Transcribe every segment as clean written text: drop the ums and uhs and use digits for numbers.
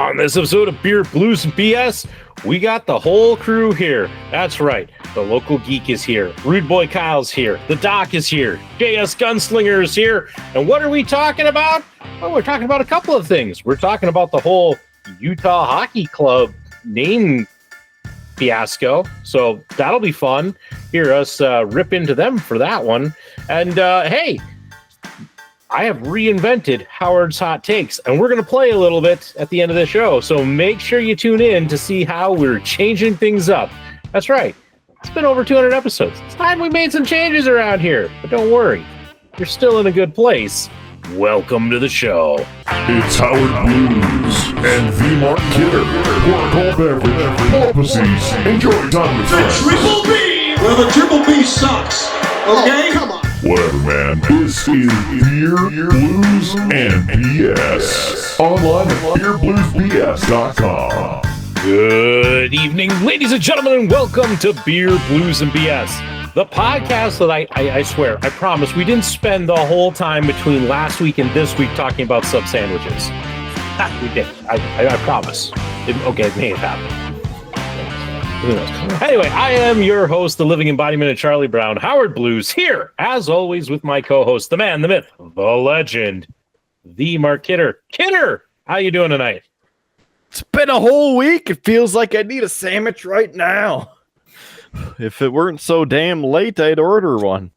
On this episode of Beer, Blues, and BS, we got the whole crew here. That's right. The local geek is here. Rudeboy Kyle's here. The Doc is here. JS Gunslinger is here. And what are we talking about? Well, we're talking about a couple of things. We're talking about the whole Utah Hockey Club name fiasco. So that'll be fun. Hear us rip into them for that one. And hey, I have reinvented Howard's Hot Takes, and we're going to play a little bit at the end of the show. So make sure you tune in to see how we're changing things up. That's right. It's been over 200 episodes. It's time we made some changes around here. But don't worry. You're still in a good place. Welcome to the show. It's Howard Blues and the Mark Kidder. Pour a cold beverage, pull pussies, enjoy time with friends. Triple B! Well, the Triple B sucks. Okay? Come on. Whatever, man. This is Beer, Blues, and BS. Online at beerbluesbs.com. Good evening, ladies and gentlemen, and welcome to Beer, Blues, and BS, the podcast that I swear, I promise, we didn't spend the whole time between last week and this week talking about sub sandwiches. We did. I promise. It may have happened. Who knows? Anyway, I am your host, the living embodiment of Charlie Brown, Howard Blues, here, as always, with my co-host, the man, the myth, the legend, the Mark Kidder. Kidder, how you doing tonight? It's been a whole week. It feels like I need a sandwich right now. If it weren't so damn late, I'd order one.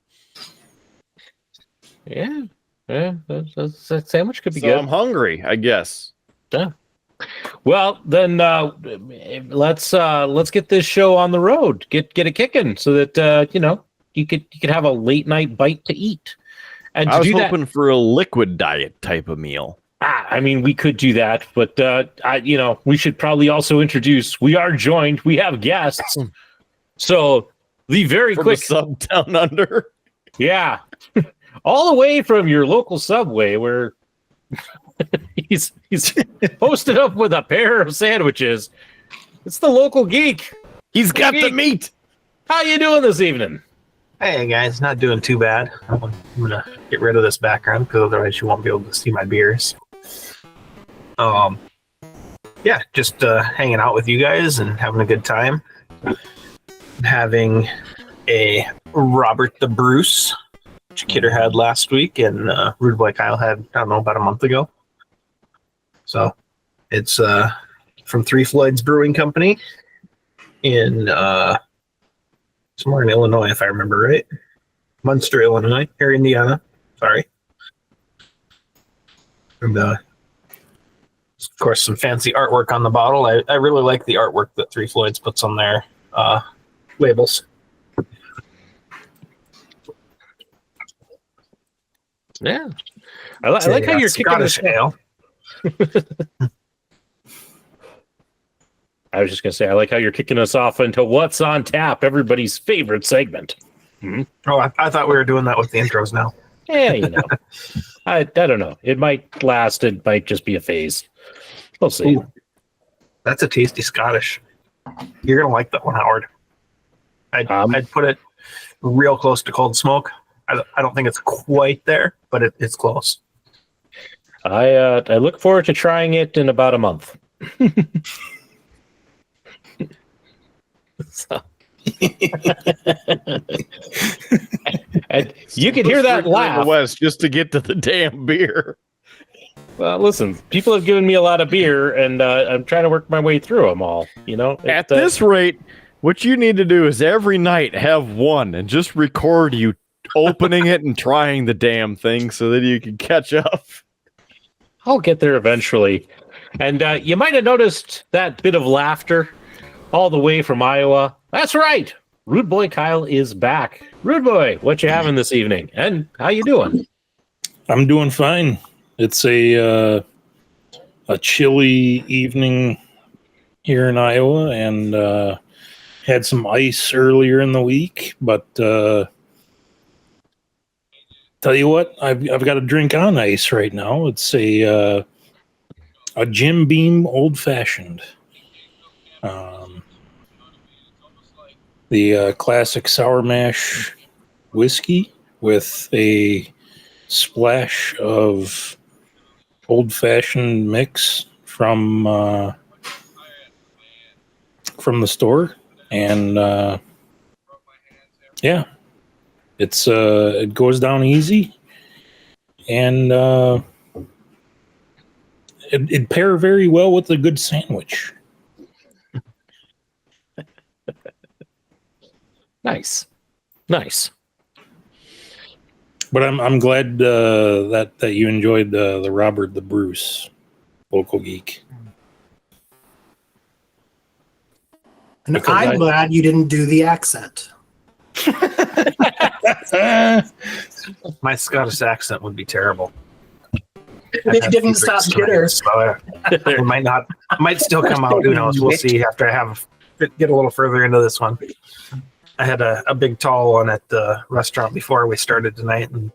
Yeah, that sandwich could be so good. I'm hungry, I guess. Yeah. Well, then let's get this show on the road. Get it kicking so that you could have a late night bite to eat. And I was hoping for a liquid diet type of meal. I mean, we could do that, but we should probably also introduce. We have guests. So the very from quick the sub down under. Yeah, all the way from your local Subway where. He's posted up with a pair of sandwiches. It's the local geek. He's got the meat. How you doing this evening? Hey guys, not doing too bad. I'm gonna get rid of this background because otherwise you won't be able to see my beers. Yeah, just hanging out with you guys and having a good time. Having a Robert the Bruce, which Kidder had last week, and Rudeboy Kyle had, I don't know, about a month ago. So it's from Three Floyds Brewing Company in somewhere in Illinois, if I remember right. Munster, Illinois, or Indiana. Sorry. And of course, some fancy artwork on the bottle. I really like the artwork that Three Floyds puts on their labels. Yeah, I like how you're kicking this ale. I was just gonna say, I like how you're kicking us off into what's on tap, everybody's favorite segment. Mm-hmm. Oh, I thought we were doing that with the intros now. Yeah, I don't know. It might last. It might just be a phase. We'll see. Ooh, that's a tasty Scottish. You're gonna like that one, Howard. I'd put it real close to Cold Smoke. I don't think it's quite there, but it's close. I look forward to trying it in about a month. So. And you can hear that laugh. In the West just to get to the damn beer. Well, listen, people have given me a lot of beer, and I'm trying to work my way through them all. At this rate, what you need to do is every night have one and just record you opening it and trying the damn thing so that you can catch up. I'll get there eventually. And you might have noticed that bit of laughter all the way from Iowa. That's right. Rudeboy Kyle is back. Rudeboy, what you having this evening? And how you doing? I'm doing fine. It's a chilly evening here in Iowa, and had some ice earlier in the week, but tell you what, I've got a drink on ice right now. It's a Jim Beam Old Fashioned. The classic sour mash whiskey with a splash of old fashioned mix from the store, and yeah, it goes down easy, and it'd pair very well with a good sandwich. Nice. But I'm glad that you enjoyed the Robert the Bruce Local Geek. And Because I'm glad you didn't do the accent. My Scottish accent would be terrible. It didn't stop Kidder. So it might still come out. Who knows? We'll see after I get a little further into this one. I had a big tall one at the restaurant before we started tonight, and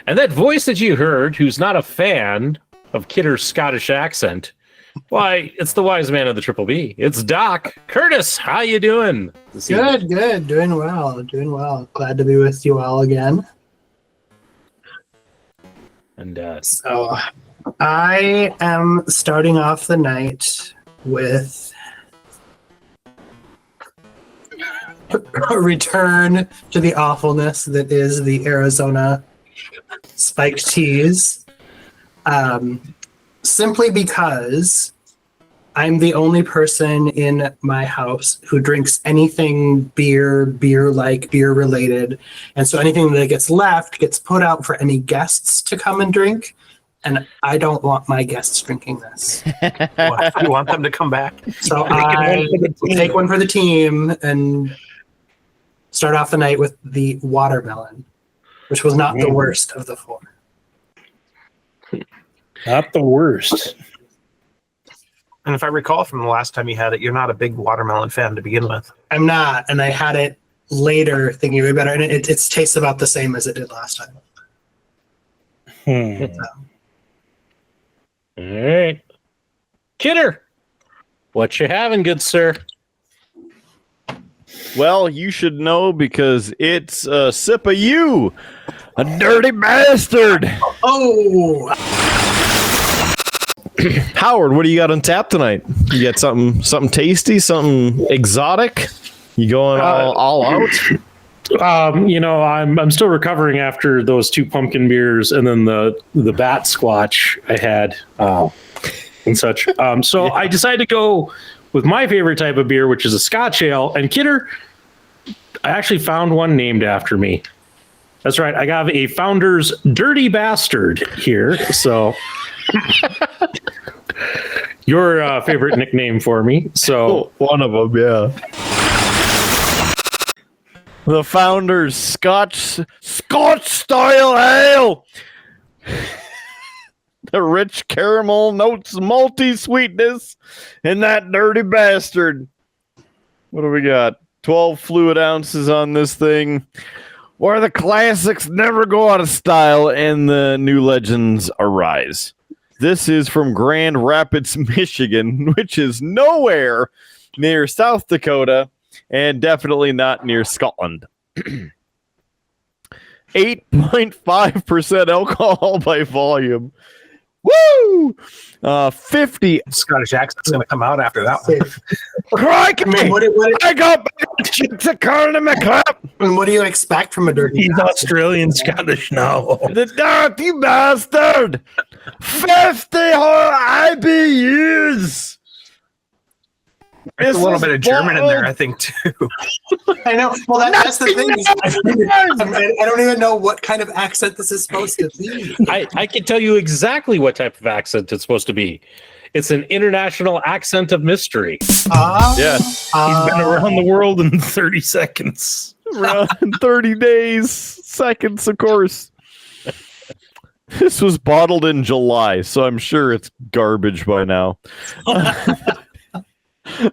And that voice that you heard, who's not a fan of Kidder's Scottish accent, why, it's the wise man of the Triple B. It's Doc. Curtis, how you doing? Good. Doing well. Glad to be with you all again. And So, I am starting off the night with a return to the awfulness that is the Arizona spiked teas. Simply because I'm the only person in my house who drinks anything beer-like, beer-related. And so anything that gets left gets put out for any guests to come and drink. And I don't want my guests drinking this. you want them to come back? So I take one for the team and start off the night with the watermelon, which was not the worst of the four. Not the worst. And if I recall from the last time you had it, you're not a big watermelon fan to begin with. I'm not, and I had it later thinking it would be better, and it tastes about the same as it did last time. all right. Kidder, what you having, good sir? Well, you should know because it's a sip of you, a dirty bastard. Oh! Howard, what do you got on tap tonight? You got something tasty, something exotic? You going all out? I'm still recovering after those 2 pumpkin beers and then the bat squatch I had and such. So I decided to go with my favorite type of beer, which is a Scotch ale. And Kidder, I actually found one named after me. That's right. I got a Founder's Dirty Bastard here. So your favorite nickname for me. So one of them, yeah. The Founder's Scotch style ale. The rich caramel notes, malty sweetness, and that dirty bastard. What do we got? 12 fluid ounces on this thing. Where the classics never go out of style and the new legends arise. This is from Grand Rapids, Michigan, which is nowhere near South Dakota and definitely not near Scotland. 8.5% alcohol by volume. Woo! 50. Scottish accent's going to come out after that one. Crikey! I got chicks a corn in my cup. And what do you expect from a dirty he's bastard? Australian Scottish now. The dirty bastard. 50 whole IBUs. There's a little bit of German in there, I think, too. I know. Well, that's the thing. I don't even know what kind of accent this is supposed to be. I can tell you exactly what type of accent it's supposed to be. It's an international accent of mystery. Yes. He's been around the world in 30 seconds. Around 30 days, seconds, of course. This was bottled in July, so I'm sure it's garbage by now.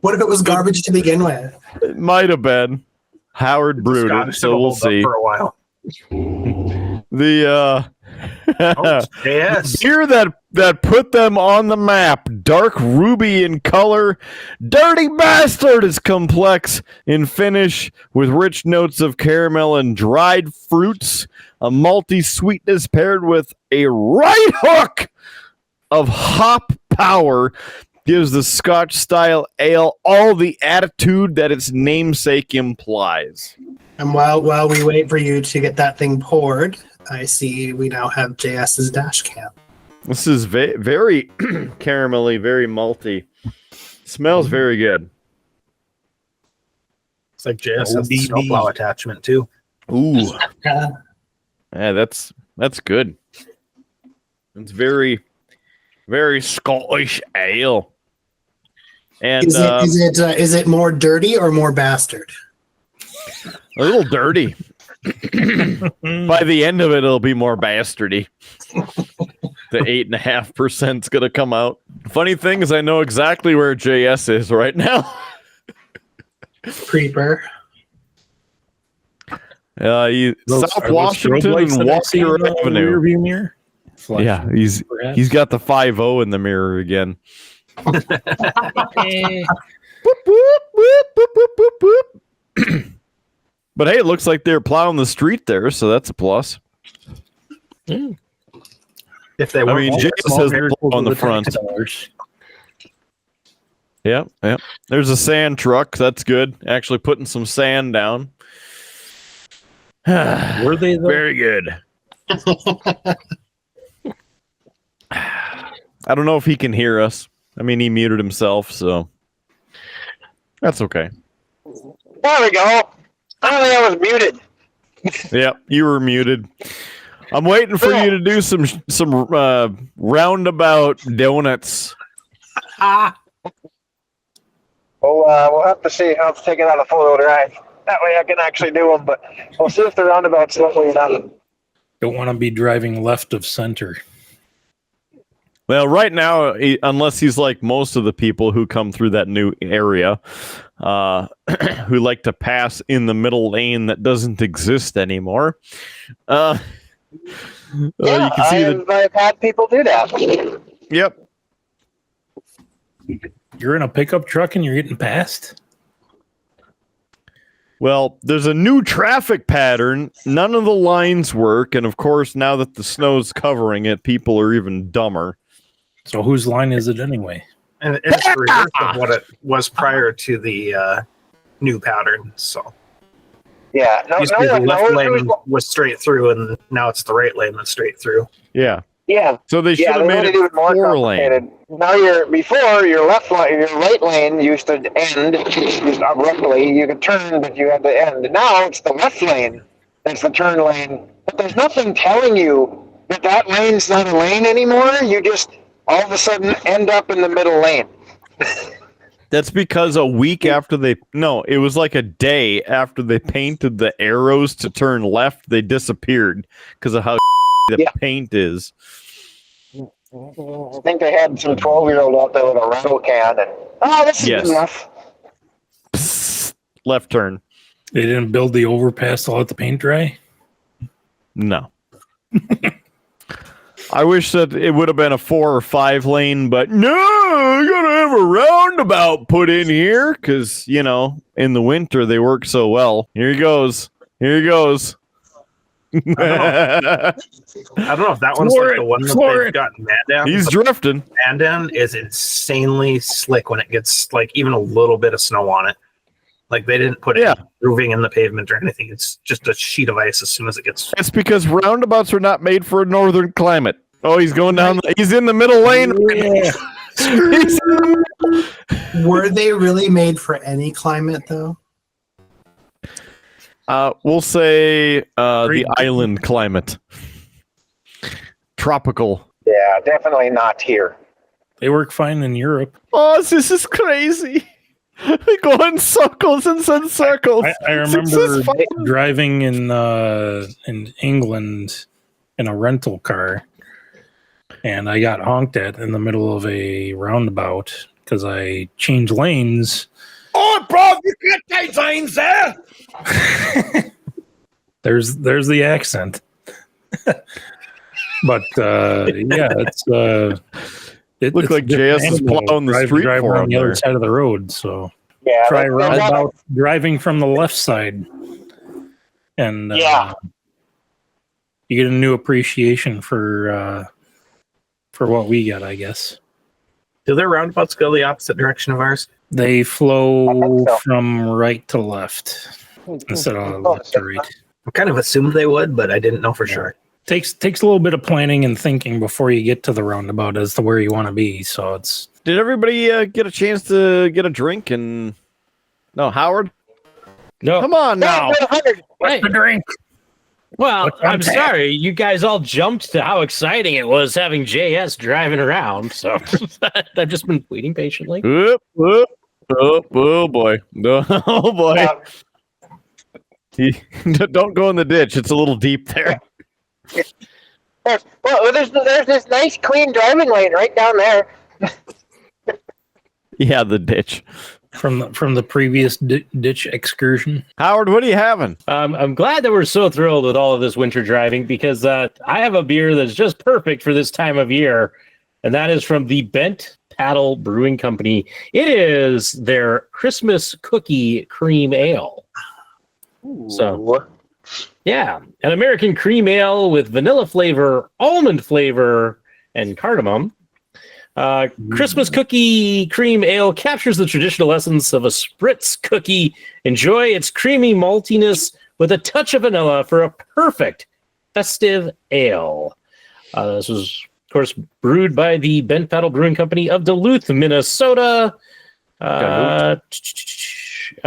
What if it was garbage to begin with? It might have been. Howard brewed it, Scottish so we'll hold up see. for a while. The Yes. beer that put them on the map, dark ruby in color, dirty bastard is complex in finish with rich notes of caramel and dried fruits, a malty sweetness paired with a right hook of hop power gives the Scotch-style ale all the attitude that its namesake implies. And while we wait for you to get that thing poured, I see we now have JS's dash cam. This is very caramelly, very malty. Smells very good. It's like JS has the snowplow attachment too. Ooh. Yeah, that's good. It's very, very Scottish ale. And is it more dirty or more bastard? A little dirty. By the end of it, it'll be more bastardy. The 8.5% is gonna come out. Funny thing is, I know exactly where JS is right now. Creeper. South Washington and Walker Avenue. Rearview mirror. Yeah, he's got the 5-0 in the mirror again. Boop, boop, boop, boop, boop, boop, boop. But hey, it looks like they're plowing the street there, so that's a plus. If they were, JS has the plow on the front. Yeah. There's a sand truck. That's good. Actually putting some sand down. Were they though? Very good. I don't know if he can hear us. I mean, he muted himself, so that's okay. There we go. I think I was muted. Yeah, you were muted. I'm waiting for you to do some roundabout donuts. We'll have to see how it's taken on a photo drive. That way I can actually do them, but we'll see if the roundabout's lovely or not. Don't want to be driving left of center. Well, right now, unless he's like most of the people who come through that new area, who like to pass in the middle lane that doesn't exist anymore. You can see I've had people do that. Yep. You're in a pickup truck and you're getting passed? Well, there's a new traffic pattern. None of the lines work. And of course, now that the snow's covering it, people are even dumber. So whose line is it anyway? And it's the reverse of what it was prior to the new pattern. So yeah, the left lane was straight through, and now it's the right lane that's straight through. Yeah. Yeah. So they should have made it more 4-lane. Now before your left lane, your right lane used to end abruptly. You could turn, but you had to end. Now it's the left lane that's the turn lane. But there's nothing telling you that lane's not a lane anymore. You just all of a sudden end up in the middle lane. That's because a week after it was like a day after they painted the arrows to turn left, they disappeared because of how the paint is. I think they had some 12-year-old out there with a rattle can, and this is good enough. Psst, left turn. They didn't build the overpass to let the paint dry? No. I wish that it would have been a 4 or 5 lane, but no, we gotta have a roundabout put in here because in the winter they work so well. Here he goes. I don't know if that one's like the one that they've got Mandan. He's drifting. Mandan is insanely slick when it gets like even a little bit of snow on it. Like they didn't put any grooving in the pavement or anything. It's just a sheet of ice as soon as it gets. It's because roundabouts are not made for a northern climate. Oh, he's going down. He's in the middle lane. Yeah. Were they really made for any climate though? We'll say the island climate. Tropical. Yeah, definitely not here. They work fine in Europe. Oh, this is crazy. We go in circles and circles. I remember driving in England in a rental car, and I got honked at in the middle of a roundabout because I changed lanes. Oh, bro, you can't change lanes there. There's the accent. But it looked like JS is plowing the street for on the other side of the road. So try roundabout driving from the left side, and you get a new appreciation for for what we got, I guess. Do their roundabouts go the opposite direction of ours? They I flow think so. from right to left instead of left to right. I kind of assumed they would, but I didn't know for sure. Takes a little bit of planning and thinking before you get to the roundabout as to where you want to be. So it's. Did everybody get a chance to get a drink? And no, Howard. No. Come on now. Hey. The drink. Well, I'm sorry. You guys all jumped to how exciting it was having JS driving around. So I've just been waiting patiently. Oop, oop, oop, oh boy. Oh boy. Don't go in the ditch. It's a little deep there. Well, there's this nice clean driving lane right down there. Yeah, the ditch. From the previous ditch excursion. Howard, what are you having? I'm glad that we're so thrilled with all of this winter driving because I have a beer that's just perfect for this time of year, and that is from the Bent Paddle Brewing Company. It is their Christmas Cookie Cream Ale. So, yeah, an American cream ale with vanilla flavor, almond flavor, and cardamom. Christmas Cookie Cream Ale captures the traditional essence of a spritz cookie. Enjoy its creamy maltiness with a touch of vanilla for a perfect festive ale. This was, of course, brewed by the Bent Paddle Brewing Company of Duluth, Minnesota. Should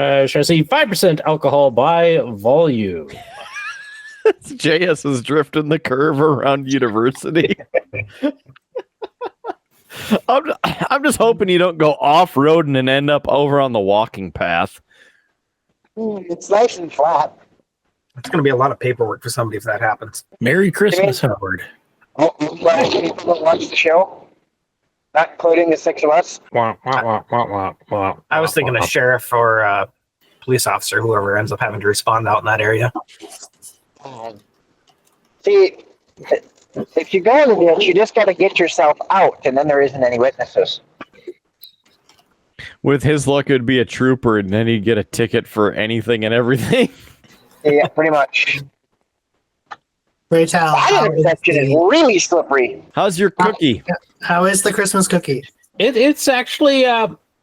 I say 5% alcohol by volume? JS is drifting the curve around university. I'm just hoping you don't go off-roading and end up over on the walking path. It's nice and flat. It's going to be a lot of paperwork for somebody if that happens. Merry Christmas, Howard. Oh, people that watch the show, not including the six of us. I was thinking a sheriff or police officer, whoever ends up having to respond out in that area. See, if you go in the ditch, you just got to get yourself out, and then there isn't any witnesses. With his luck, it'd be a trooper, and then he'd get a ticket for anything and everything. Yeah, pretty much. Ray Tal, That intersection is really slippery. How's your cookie? how is the Christmas cookie? It's actually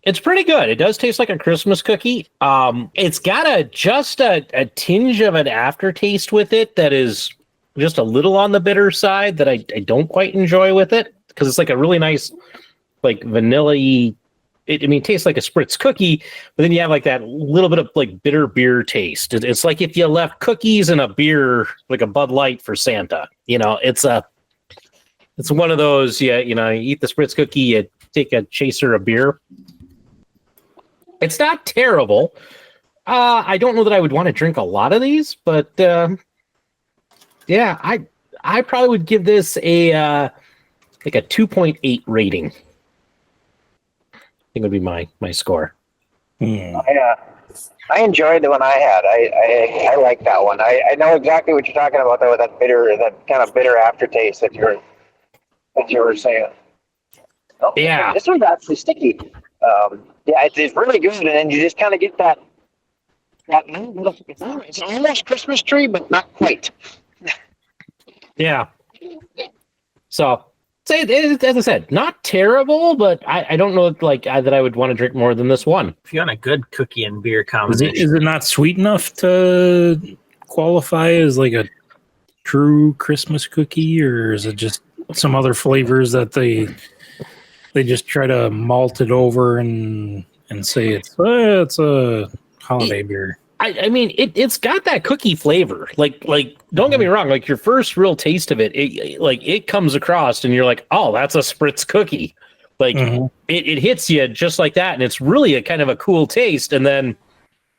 it's pretty good. It does taste like a Christmas cookie. It's got just a tinge of an aftertaste with it that is just a little on the bitter side that I don't quite enjoy with it because it's like a really nice like vanilla-y. It tastes like a spritz cookie, but then you have like that little bit of like bitter beer taste. It's like if you left cookies and a beer, like a Bud Light for Santa. It's one of those. You eat the spritz cookie, you take a chaser of beer. It's not terrible. I don't know that I would want to drink a lot of these, but yeah, I probably would give this a 2.8 rating. I think would be my score. I enjoyed the one I had. I like that one. I know exactly what you're talking about though, with that kind of bitter aftertaste that you were saying. Oh, Yeah. This one's actually sticky. Yeah, it's really good, and then you just kind of get that. It's almost Christmas tree, but not quite. Yeah. So, as I said, not terrible, but I don't know that I would want to drink more than this one. If you want a good cookie and beer Is combination, it not sweet enough to qualify as like a true Christmas cookie, or is it just some other flavors that they just try to malt it over and say it's a holiday beer? I mean, it's got that cookie flavor. Like, don't get me wrong. Like your first real taste of it, it comes across, and you're like, oh, that's a spritz cookie. Like it hits you just like that, and it's really a kind of a cool taste. And then,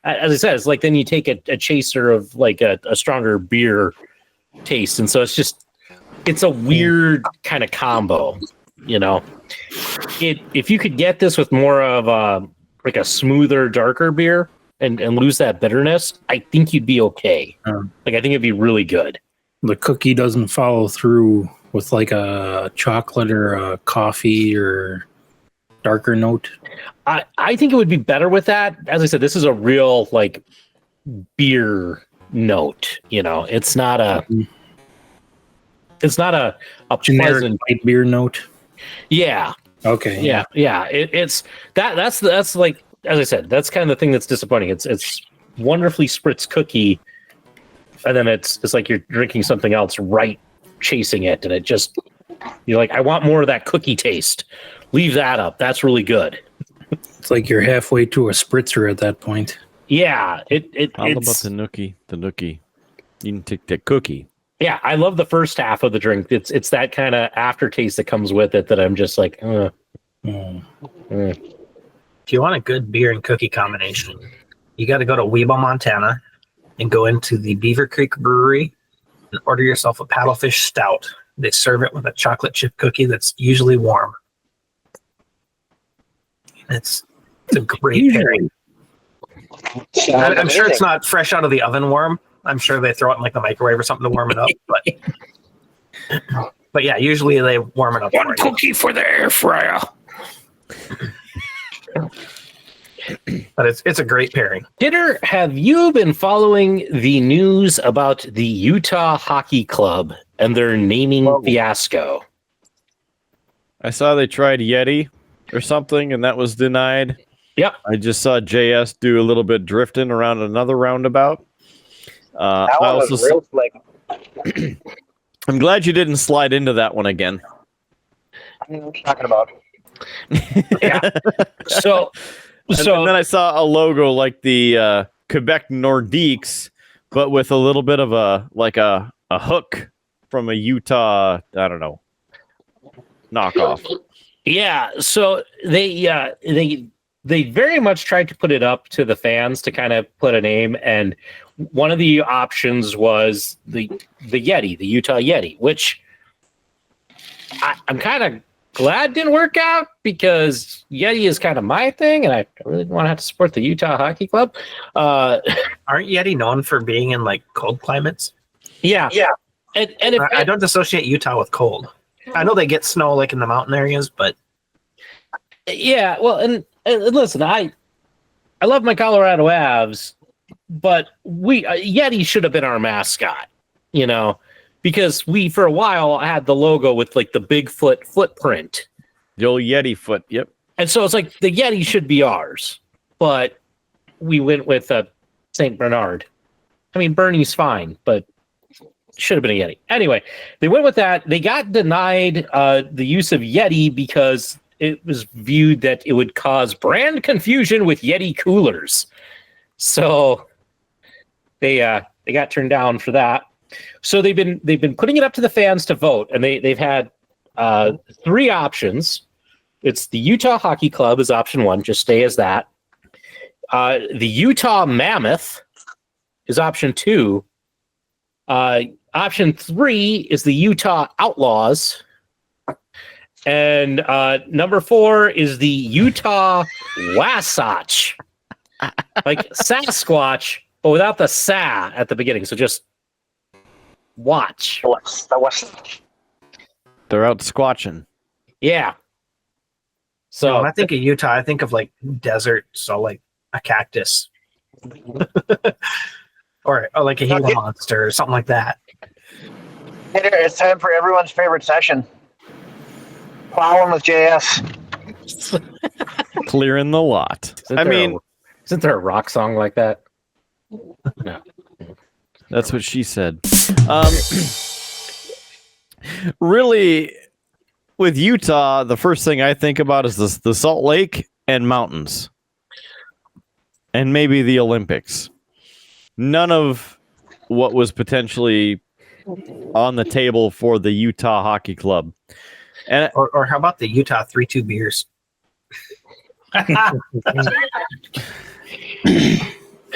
as I said, it's like then you take a chaser of like a stronger beer taste, and so it's a weird kind of combo. If you could get this with more of like a smoother, darker beer. And lose that bitterness, I think you'd be okay. I think it'd be really good. The cookie doesn't follow through with like a chocolate or a coffee or darker note. I think it would be better with that. As I said, this is a real like beer note. It's not a generic pleasant light beer note. Yeah. Okay. Yeah. That's like, as I said, that's kind of the thing that's disappointing. It's wonderfully spritz cookie, and then it's like you're drinking something else right chasing it, and it just, you're like, I want more of that cookie taste. Leave that up. That's really good. It's like you're halfway to a spritzer at that point. Yeah. How about the nookie? The nookie. You can take that cookie. Yeah, I love the first half of the drink. It's that kind of aftertaste that comes with it that I'm just like, If you want a good beer and cookie combination, you got to go to Weebo, Montana, and go into the Beaver Creek Brewery and order yourself a paddlefish stout. They serve it with a chocolate chip cookie that's usually warm. It's a great pairing. I'm sure it's not fresh out of the oven warm. I'm sure they throw it in like the microwave or something to warm it up. But yeah, usually they warm it up. One cookie for the air fryer. But it's a great pairing. Kidder, have you been following the news about the Utah Hockey Club and their naming fiasco? I saw they tried Yeti or something, and that was denied. Yep. I just saw JS do a little bit drifting around another roundabout. That one was real slick. I'm glad you didn't slide into that one again. I know what you're talking about. Yeah. So And then I saw a logo like the Quebec Nordiques, but with a little bit of a hook from a Utah, I don't know, knockoff. yeah, so they very much tried to put it up to the fans to kind of put a name, and one of the options was the Yeti, the Utah Yeti, which I'm kind of glad didn't work out because Yeti is kind of my thing, and I really didn't want to have to support the Utah Hockey Club. Aren't Yeti known for being in like cold climates? Yeah. And if I don't associate Utah with cold. I know they get snow like in the mountain areas, but yeah, well, and listen, I love my Colorado Avs, but Yeti should have been our mascot, because we for a while had the logo with like the Bigfoot footprint, The old Yeti foot. Yep. and so it's like the Yeti should be ours, but we went with Saint Bernard. I mean, Bernie's fine, but should have been a Yeti. Anyway, they went with that. They got denied the use of Yeti because it was viewed that it would cause brand confusion with Yeti coolers. So they got turned down for that. So they've been putting it up to the fans to vote, and they've had 3 options. It's the Utah Hockey Club is option 1, just stay as that. The Utah Mammoth is option 2. Option 3 is the Utah Outlaws. And number 4 is the Utah Wasatch. Like Sasquatch, but without the sa at the beginning. So just watch. They're out squatching. Yeah. So when I think of Utah, I think of like desert, so like a cactus. or like a Gila monster or something like that. It's time for everyone's favorite session. Plowing with JS. Clearing the lot. Isn't there a rock song like that? No. That's what she said. Really, with Utah, the first thing I think about is the Salt Lake and mountains. And maybe the Olympics. None of what was potentially on the table for the Utah Hockey Club. And or how about the Utah 3-2 beers?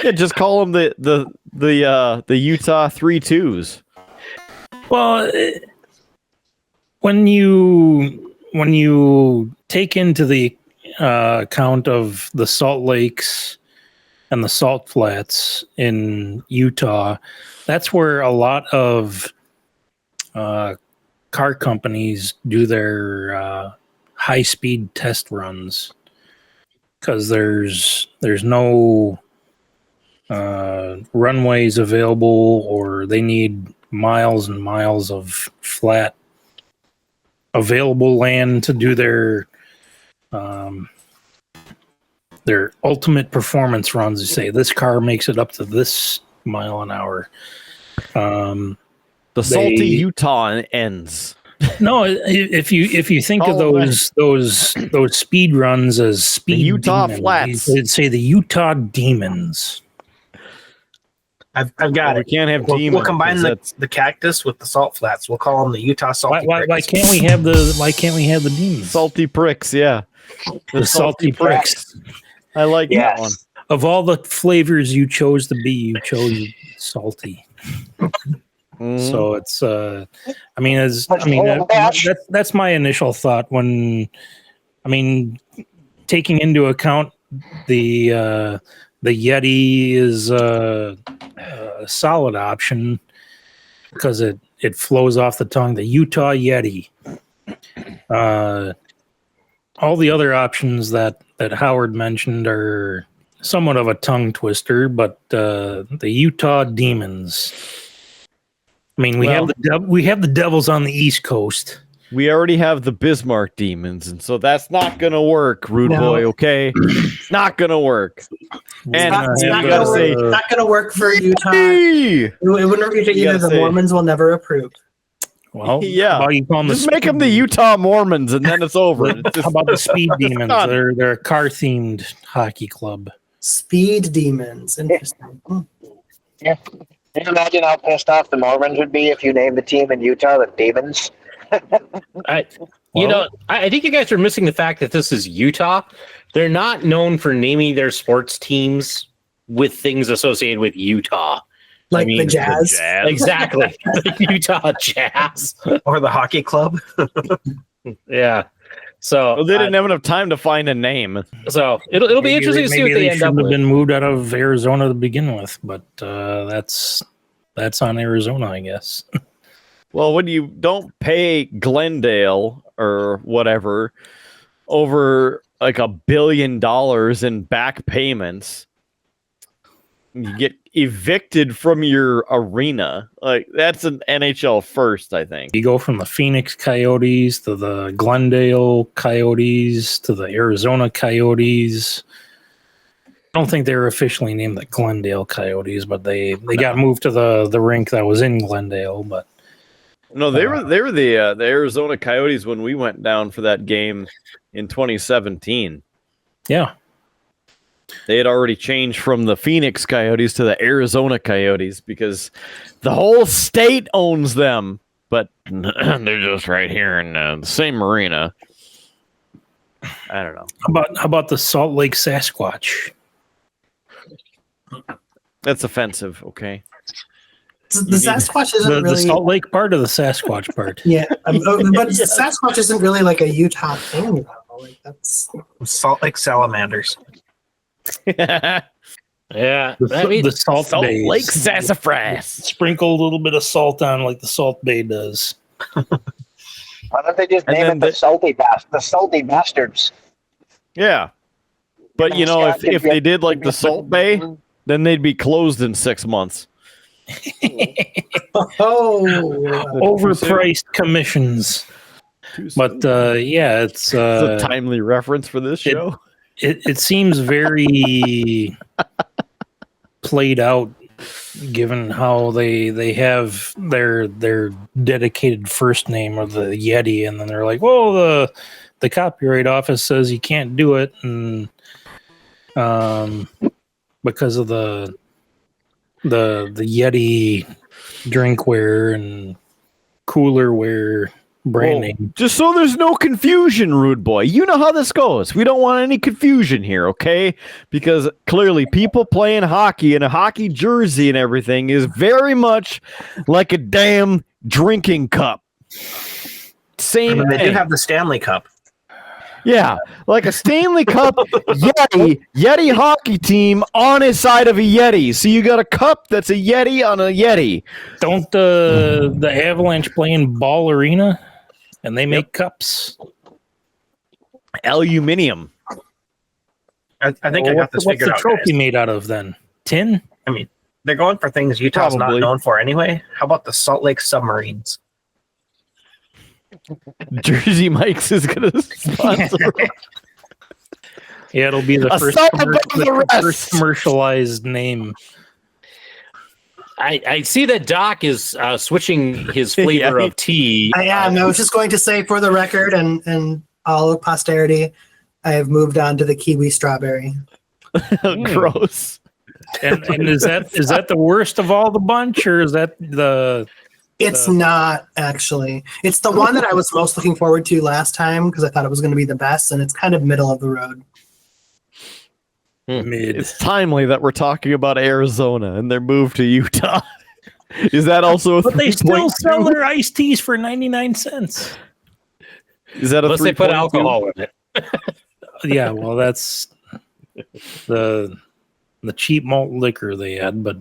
Yeah, just call them the Utah 3-2s. Well, when you take into the account of the Salt Lakes and the Salt Flats in Utah, that's where a lot of car companies do their high-speed test runs, because there's no runways available, or they need miles and miles of flat available land to do their ultimate performance runs. You say this car makes it up to this mile an hour. The salty Utah ends. No, if you think of those speed runs as speed Utah demons, flats, they'd say the Utah Demons. I've got it. We can't have We'll demons. combine the cactus with the salt flats. We'll call them the Utah salty. Why can't we have the demons? Salty pricks, yeah. The salty pricks. I like that one. Of all the flavors you chose to be, you chose salty. So it's that's my initial thought when, taking into account the Yeti is a solid option because it flows off the tongue. The Utah Yeti. All the other options that Howard mentioned are somewhat of a tongue twister, but the Utah Demons. We have the Devils on the East Coast. We already have the Bismarck Demons, and so that's not going to work, Rude Boy, okay? It's not going to work. It's not going to work for Utah. It wouldn't work either. The Mormons will never approve. Well, yeah. Just make them the Utah Mormons, and then it's over. How about the Speed Demons? They're a car-themed hockey club. Speed Demons. Interesting. Yeah. Can you imagine how pissed off the Mormons would be if you named the team in Utah the Demons? I think you guys are missing the fact that this is Utah. They're not known for naming their sports teams with things associated with Utah. Like the Jazz. Exactly. The Utah Jazz. Or the hockey club. Yeah. So they didn't have enough time to find a name. So it'll be interesting to see what they end up with. Have been moved out of Arizona to begin with, but that's on Arizona, I guess. Well, when you don't pay Glendale or whatever over like $1 billion in back payments, you get evicted from your arena. Like, that's an NHL first, I think. You go from the Phoenix Coyotes to the Glendale Coyotes to the Arizona Coyotes. I don't think they were officially named the Glendale Coyotes, but they got moved to the rink that was in Glendale. But no, they were the Arizona Coyotes when we went down for that game in 2017. Yeah. They had already changed from the Phoenix Coyotes to the Arizona Coyotes because the whole state owns them, but they're just right here in the same arena. I don't know. How about the Salt Lake Sasquatch? That's offensive, okay? The Sasquatch isn't really... The Salt Lake part or the Sasquatch part? Yeah, but Sasquatch isn't really like a Utah thing, though. Like, that's... Salt Lake salamanders. Yeah. The Salt Bay. Lake Sassafras. Sprinkle a little bit of salt on like the Salt Bay does. Why don't they just name it the Salty Bastards? Yeah. But, if they did like the Salt Bay, then they'd be closed in 6 months. Overpriced commissions. But, it's a timely reference for this show. It seems very played out, given how they have their dedicated first name of the Yeti, and then they're like, "Well, the Copyright Office says you can't do it," and because of the Yeti drinkware and coolerware branding. Well, just so there's no confusion, Rude Boy. You know how this goes. We don't want any confusion here, okay? Because clearly people playing hockey in a hockey jersey and everything is very much like a damn drinking cup. Same thing. They do have the Stanley Cup. Yeah, like a Stanley Cup Yeti hockey team on his side of a Yeti. So you got a cup that's a Yeti on a Yeti. Don't the Avalanche play in Ball Arena? And they make cups. Aluminium. I think I got this figured out. What's the trophy made out of then? Tin? They're going for things Utah's Probably not known for anyway. How about the Salt Lake Submarines? Jersey Mike's is going to sponsor. Yeah, it'll be the first commercialized name. I see that Doc is switching his flavor of tea. I am. I was just going to say, for the record and all of posterity, I have moved on to the kiwi strawberry. Gross. And is that the worst of all the bunch, or is that the? It's not actually. It's the one that I was most looking forward to last time because I thought it was going to be the best, and it's kind of middle of the road. Mid. It's timely that we're talking about Arizona and their move to Utah. Is that also a But they still 3.2? sell their iced teas for 99 cents. Is that a Unless they put alcohol in it. Yeah, well, that's the cheap malt liquor they had, but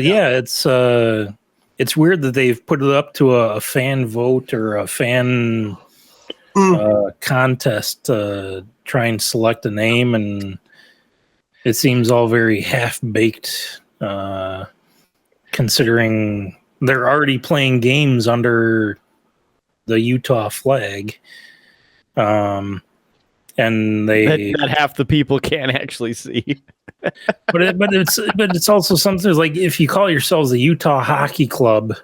yeah, it's weird that they've put it up to a fan vote or a fan contest to try and select a name, and it seems all very half-baked, considering they're already playing games under the Utah flag. And that half the people can't actually see. but it's also something like if you call yourselves the Utah Hockey Club,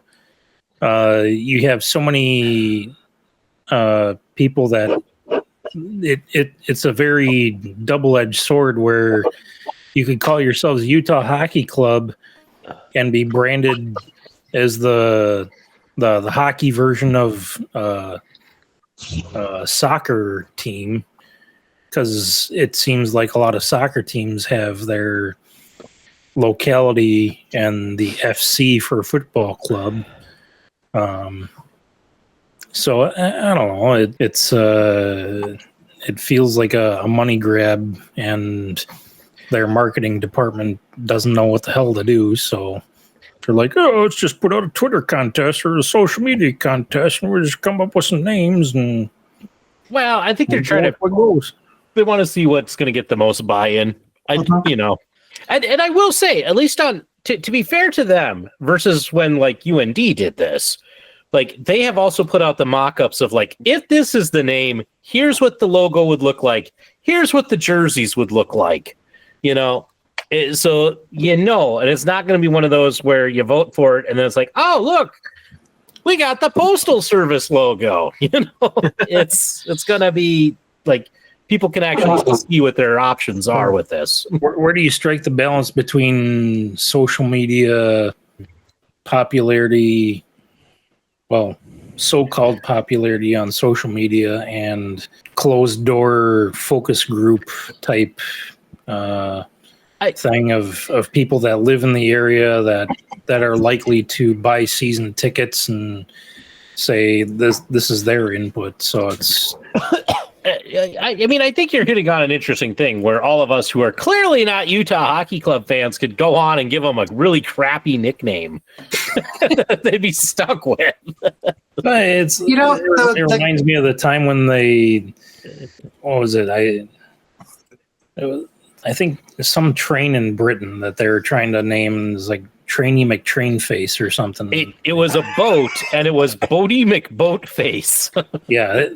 you have so many people that it's a very double-edged sword where you could call yourselves Utah Hockey Club and be branded as the hockey version of soccer team, because it seems like a lot of soccer teams have their locality and the FC for football club. So I don't know. It feels like a money grab, and their marketing department doesn't know what the hell to do. So they're like, "Oh, let's just put out a Twitter contest or a social media contest, and we'll just come up with some names." And well, I think they're trying to. They want to see what's going to get the most buy-in. And I will say, at least to be fair to them, versus when like UND did this. Like, they have also put out the mock-ups of, like, if this is the name, here's what the logo would look like. Here's what the jerseys would look like. So, and it's not going to be one of those where you vote for it, and then it's like, oh, look, we got the Postal Service logo. It's going to be, like, people can actually see what their options are with this. Where do you strike the balance between social media popularity, well, so-called popularity on social media, and closed door focus group type thing of people that live in the area that are likely to buy season tickets and say this is their input? So it's I think you're hitting on an interesting thing where all of us who are clearly not Utah Hockey Club fans could go on and give them a really crappy nickname that they'd be stuck with. It reminds me of the time when what was it? I think some train in Britain that they were trying to name is like Trainee McTrainface or something. It was a boat, and it was Bodie McBoatface. Yeah,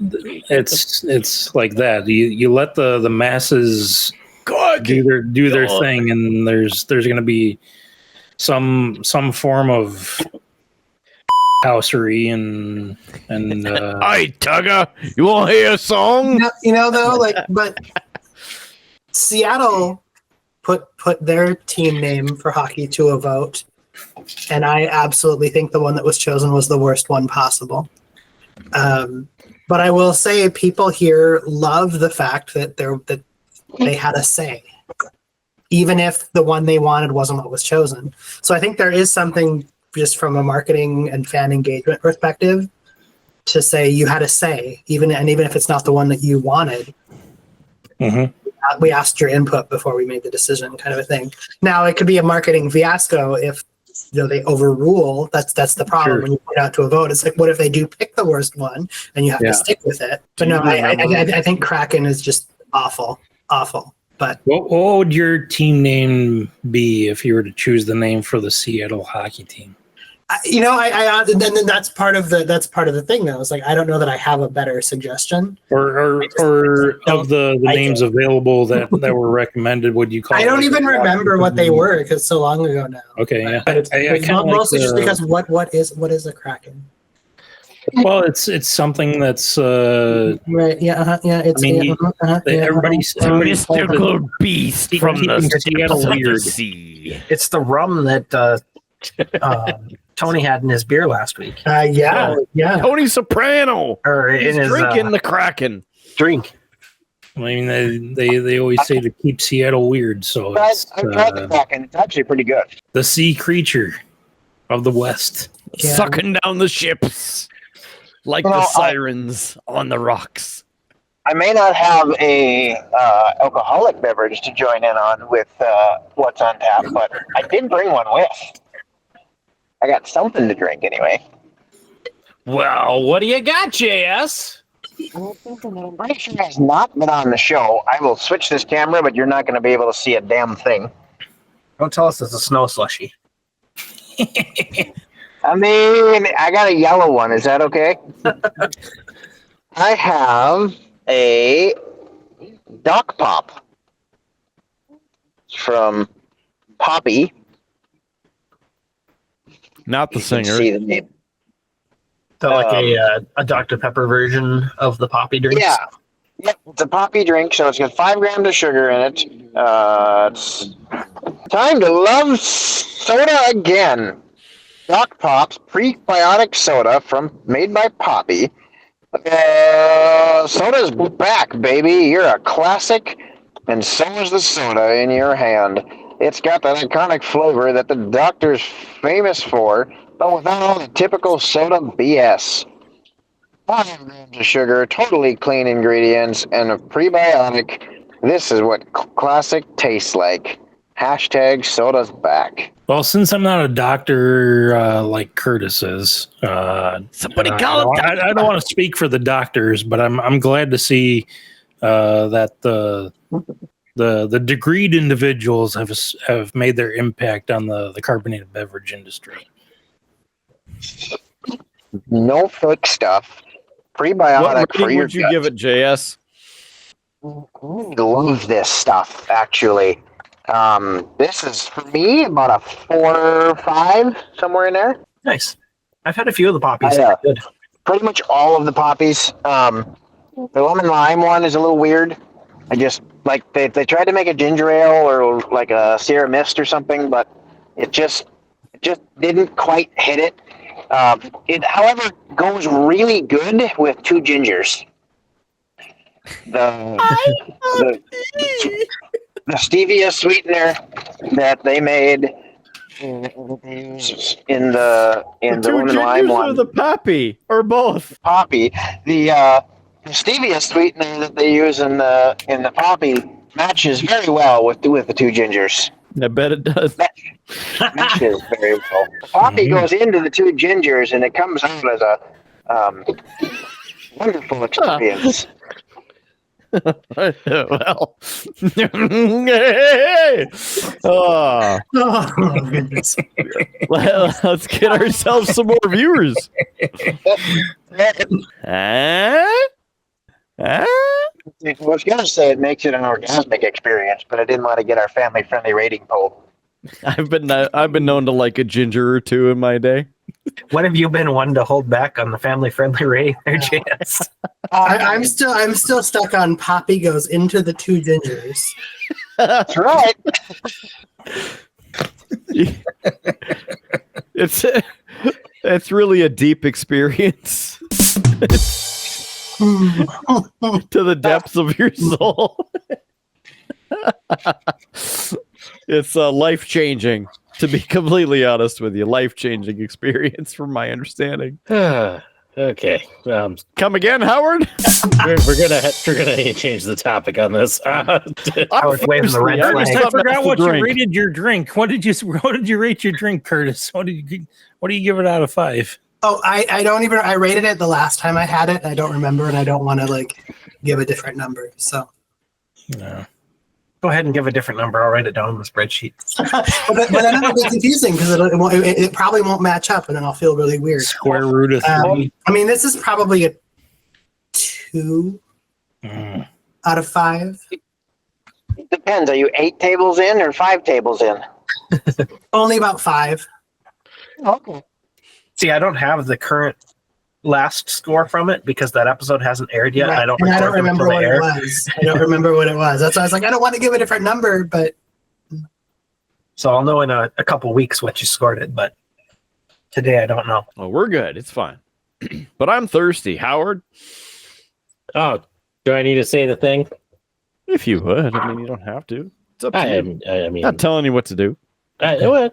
it's like that. You let the masses do their thing, and there's going to be some form of housery and Hey, Tugger, you want to hear a song? But Seattle put their team name for hockey to a vote, and I absolutely think the one that was chosen was the worst one possible. But I will say, people here love the fact that they had a say, even if the one they wanted wasn't what was chosen. So I think there is something just from a marketing and fan engagement perspective to say you had a say, even if it's not the one that you wanted. Mm-hmm. We asked your input before we made the decision, kind of a thing. Now it could be a marketing fiasco if they overrule. That's the problem. Sure. When you put it out to a vote, it's like, what if they do pick the worst one and you have to stick with it? But no, I think Kraken is just awful. But what would your team name be if you were to choose the name for the Seattle hockey team? Then that's part of the thing though. It's like I don't know that I have a better suggestion. Or of the names available that were recommended, would you call? I don't even remember what they were because it's so long ago now. Okay, yeah. But it's mostly just because what is a Kraken? Well, it's something that's right. Yeah, yeah. It's everybody's mystical beast from the Seattle weird. sea. It's the rum that Tony had in his beer last week. Yeah. Tony Soprano. Or He's in his drinking the Kraken. drink. I mean, they always say to keep Seattle weird, so I've tried the Kraken. It's actually pretty good. the sea creature of the West. Yeah. Sucking down the ships like the sirens on the rocks. I may not have a alcoholic beverage to join in on with what's on tap, but I did bring one with. I got something to drink anyway. Well, what do you got, JS? I'm pretty sure has not been on the show. I will switch this camera, but you're not going to be able to see a damn thing. Don't tell us it's a snow slushy. I mean, I got a yellow one. Is that okay? I have a Doc Pop from Poppy. Not the You can singer. see the name. So like a Dr. Pepper version of the Poppy drinks. Yeah. Yep, it's a Poppy drink, so it's got 5 grams of sugar in it. It's time to love soda again. Doc Pop's prebiotic soda made by Poppy. Soda's back, baby. You're a classic, and so is the soda in your hand. It's got that iconic flavor that the doctor's famous for, but without all the typical soda BS. 5 grams of sugar, totally clean ingredients, and a prebiotic. This is what classic tastes like. Hashtag soda's back. Well, since I'm not a doctor like Curtis is, Somebody call it. I don't want to speak for the doctors, but I'm glad to see that the degreed individuals have made their impact on the carbonated beverage industry. No fake stuff. Prebiotic What for rating your would you gut. give it, JS? I love this stuff, actually. This is, for me, about a 4 or 5, somewhere in there. Nice. I've had a few of the Poppies. Yeah. Good. Pretty much all of the Poppies. The lemon lime one is a little weird. I just, like, they tried to make a ginger ale or, like, a Sierra Mist or something, but it just didn't quite hit it. It, however, goes really good with 2 gingers. The stevia sweetener that they made in the lemon lime one. Or the Poppy, or both. Poppy, the stevia sweetener that they use in the Poppy matches very well with the 2 gingers. I bet it does. Matches very well. The Poppy goes into the 2 gingers, and it comes out as a wonderful experience. Well, Oh goodness. let's get ourselves some more viewers. I was going to say it makes it an orgasmic experience, but I didn't want to get our family-friendly rating poll. I've been known to like a ginger or 2 in my day. When have you been one to hold back on the family-friendly rating there, JS? I'm still stuck on Poppy goes into the 2 gingers. That's right. It's really a deep experience to the depths of your soul. It's life-changing, to be completely honest with you. Life-changing experience from my understanding. Okay. Come again, Howard? We're gonna change the topic on this. I was waving the red Firstly, flag. I forgot what you drink. rated your drink. What did you rate your drink, Curtis? What do you give it out of 5? Oh, I don't even. I rated it the last time I had it. I don't remember, and I don't want to give a different number. So No. Go ahead and give a different number. I'll write it down on the spreadsheet. but then it'll be confusing because it probably won't match up, and then I'll feel really weird. Square root of 3. I mean, this is probably a 2 out of 5. It depends. Are you 8 tables in or 5 tables in? Only about 5. Okay. See, I don't have the current last score from it because that episode hasn't aired yet. Right. I don't remember what it was. I don't remember what it was. That's why I was like, I don't want to give a different number, but so I'll know in a couple weeks what you scored it, but today I don't know. Well, we're good. It's fine. But I'm thirsty. Howard, Oh, do I need to say the thing? if you would. I mean, you don't have to. It's up to you. I mean, Not telling you what to do. no.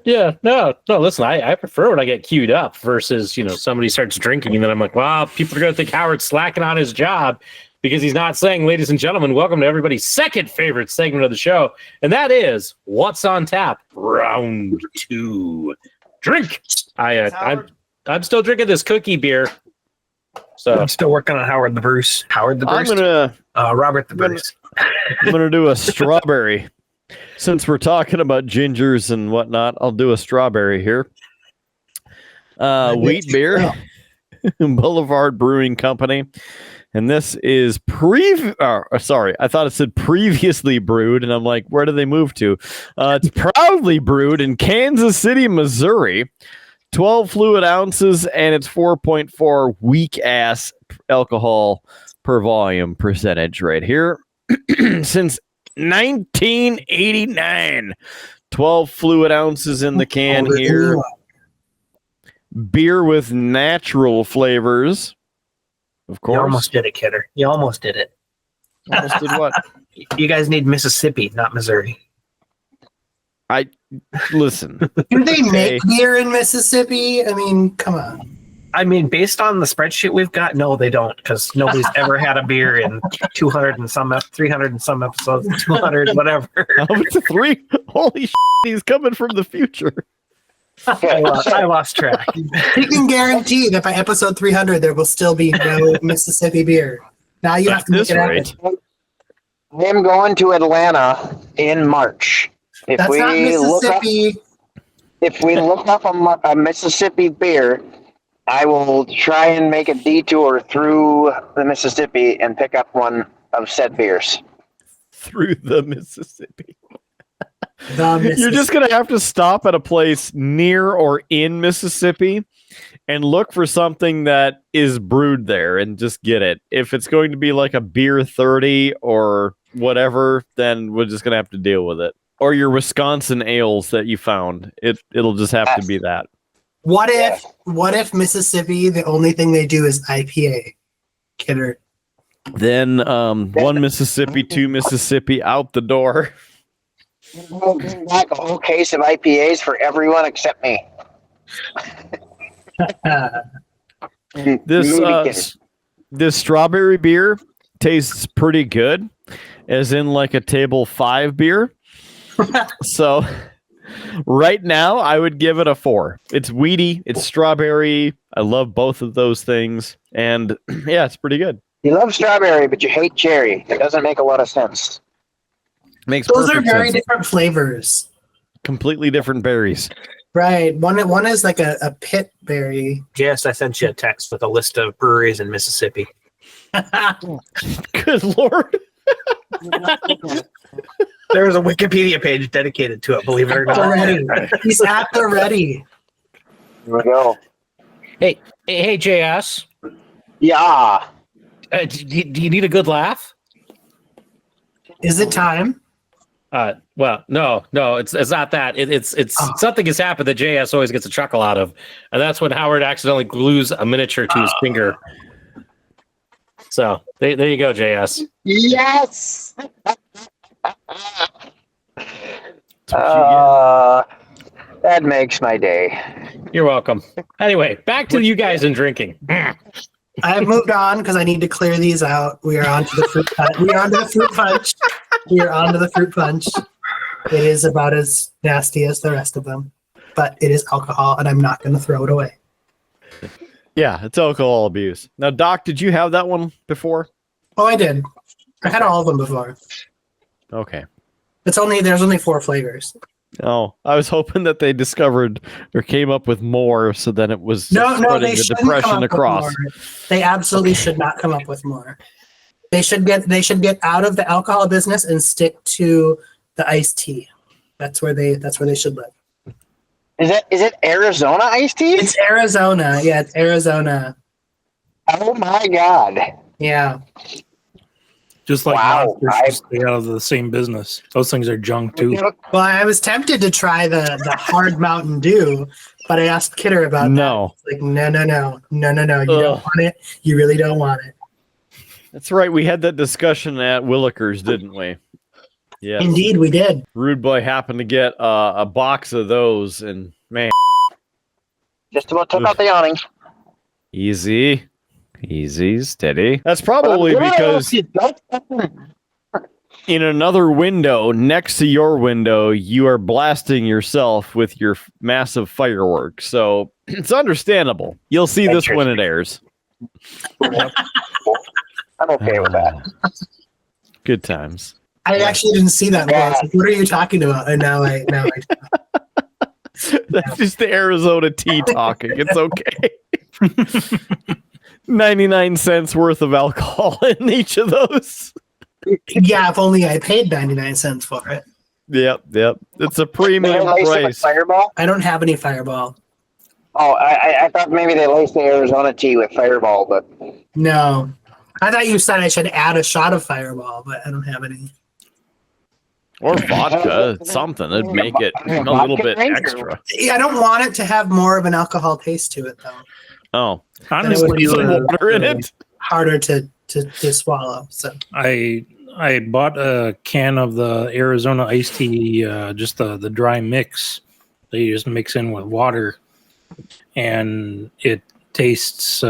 Listen, I prefer when I get queued up versus somebody starts drinking and then I'm like, wow, people are gonna think Howard's slacking on his job because he's not saying, ladies and gentlemen, welcome to everybody's second favorite segment of the show, and that is What's on Tap, Round 2. Drink. I'm still drinking this cookie beer. So I'm still working on Howard the Bruce. Howard the Bruce. Robert the Bruce. I'm gonna do a strawberry. Since we're talking about gingers and whatnot, I'll do a strawberry here. Wheat beer, Boulevard Brewing Company. And this is I thought it said previously brewed, and I'm like, where do they move to? It's proudly brewed in Kansas City, Missouri. 12 fluid ounces, and it's 4.4 weak-ass alcohol per volume percentage right here. Since 1989. 12 fluid ounces in the can here. Beer with natural flavors. Of course. You almost did it, Kidder. You almost did it. Almost did what? You guys need Mississippi, not Missouri. Listen. Do they make beer in Mississippi? I mean, come on. I mean, based on the spreadsheet we've got, no, they don't, because nobody's ever had a beer in 200 and some, 300 and some episodes, 200, whatever. Up to 3? Holy shit, he's coming from the future. I lost track. You can guarantee that by episode 300, there will still be no Mississippi beer. Now you have to make it happen. I am going to Atlanta in March. That's not Mississippi. If we look up a Mississippi beer, I will try and make a detour through the Mississippi and pick up one of said beers. Through the Mississippi. You're just going to have to stop at a place near or in Mississippi and look for something that is brewed there and just get it. If it's going to be like a beer 30 or whatever, then we're just going to have to deal with it. Or your Wisconsin ales that you found. It'll just have to be that. What if Mississippi, the only thing they do is IPA? Kidder. Then 1 Mississippi, 2 Mississippi, out the door. We'll bring back a whole case of IPAs for everyone except me. This strawberry beer tastes pretty good, as in like a table 5 beer. So right now I would give it a 4. It's weedy, it's strawberry. I love both of those things, and yeah, it's pretty good. You love strawberry, but you hate cherry. It doesn't make a lot of sense. Makes Those are very sense. different flavors. Completely different berries. Right. One is like a pit berry. Yes, I sent you a text with a list of breweries in Mississippi. Good Lord. There's a Wikipedia page dedicated to it, believe it or not. Already. He's at the ready. Here we go. Hey, JS. Yeah. Do you need a good laugh? Is it time? Well, no, it's not that. It's something has happened that JS always gets a chuckle out of, and that's when Howard accidentally glues a miniature to his finger. So there you go, JS. Yes. That makes my day. You're welcome. Anyway, back to you guys and drinking. I've moved on because I need to clear these out. We are on to the fruit punch. We are on to the fruit punch. We are on to the fruit punch. It is about as nasty as the rest of them, but it is alcohol, and I'm not going to throw it away. Yeah, it's alcohol abuse. Now, Doc, did you have that one before? Oh, I did. I had all of them before. Okay. There's only 4 flavors. Oh, I was hoping that they discovered or came up with more, so then it was No, spreading they the shouldn't come depression up with across. more. They absolutely should not come up with more. They should get out of the alcohol business and stick to the iced tea. That's where they should live. Is it Arizona iced tea? It's Arizona. Yeah, it's Arizona. Oh my god. Yeah. Just like Wow, Monster should stay out of the same business. Those things are junk too. Well, I was tempted to try the hard Mountain Dew, but I asked Kidder about No. that. Like, no. You don't want it. You really don't want it. That's right. We had that discussion at Willikers, didn't we? Yeah. Indeed, we did. Rude Boy happened to get a box of those, and man, Just about took out the awning. easy, steady. That's probably because in another window next to your window, you are blasting yourself with your massive fireworks. So it's understandable. You'll see this when it airs. I'm okay with that. Good times. I actually didn't see that. Yeah. Like, what are you talking about? And now I That's just the Arizona tea talking. It's okay. 99 cents worth of alcohol in each of those. yeah, if only I paid 99 cents for it. Yep. It's a They premium laced it with price. Fireball? I don't have any Fireball. Oh, I thought maybe they laced the Arizona tea with Fireball, but No. I thought you said I should add a shot of Fireball, but I don't have any. Or vodka, something. It'd make it a little bit extra. Yeah, I don't want it to have more of an alcohol taste to it, though. Oh, Honestly, some water in it. Harder to swallow. So I bought a can of the Arizona iced tea, just the dry mix that you just mix in with water, and it tastes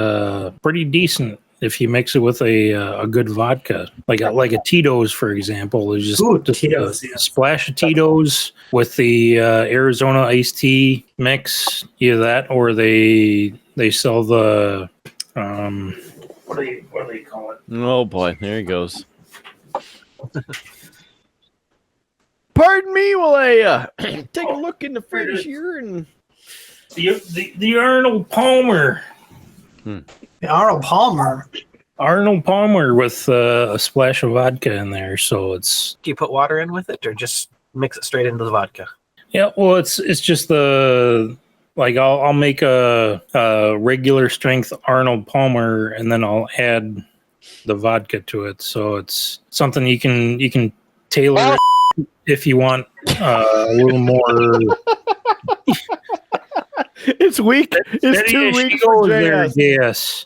pretty decent if you mix it with a good vodka, like a Tito's, for example. It's just, Tito's, a yeah. splash of Tito's with the Arizona iced tea mix. Either that, or they sell the what do they call it? Oh boy, there he goes. Pardon me while I take a look in the fridge here and The Arnold Palmer. Arnold Palmer. Arnold Palmer with a splash of vodka in there, so it's Do you put water in with it, or just mix it straight into the vodka? yeah. Well, it's just the like I'll make a regular strength Arnold Palmer, and then I'll add the vodka to it. So it's something you can tailor it if you want a little more. it's weak. It's too weak for JS. Yes.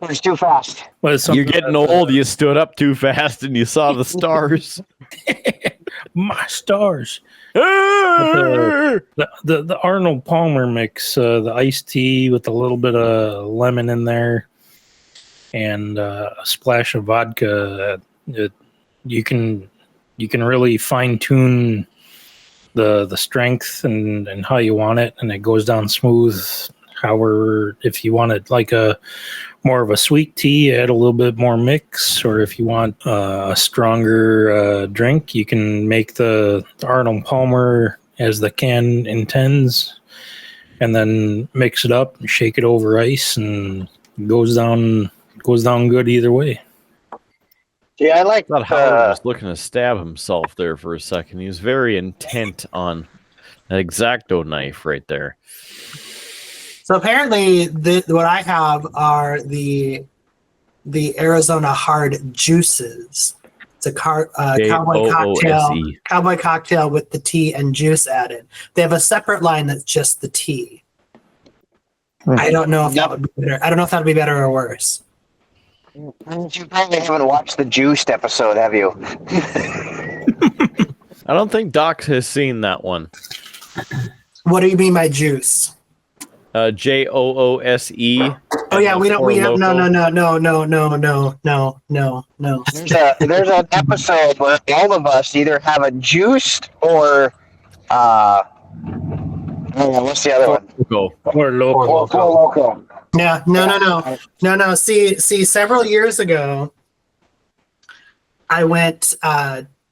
it's too fast. But it's You're something getting that, old. You stood up too fast and you saw the stars. my stars. Ah! The Arnold Palmer mix, the iced tea with a little bit of lemon in there, and a splash of vodka. You can really fine tune the strength and how you want it, and it goes down smooth. However, if you want it like a more of a sweet tea, add a little bit more mix, or if you want a stronger drink, you can make the Arnold Palmer as the can intends, and then mix it up and shake it over ice, and it goes down good either way. Yeah, I like I thought Howard was looking to stab himself there for a second. He was very intent on an X-Acto knife right there. So apparently, what I have are the Arizona hard juices. It's a cowboy cocktail with the tea and juice added. They have a separate line that's just the tea. I don't know if that would be better. I don't know if that would be better or worse. You probably haven't watched the Juiced episode, have you? I don't think Doc has seen that one. What do you mean by juice? Joose. Oh yeah, we don't. We have no. There's an episode where all of us either have a juiced or what's the other one? Or local. Loco. No. See, several years ago, I went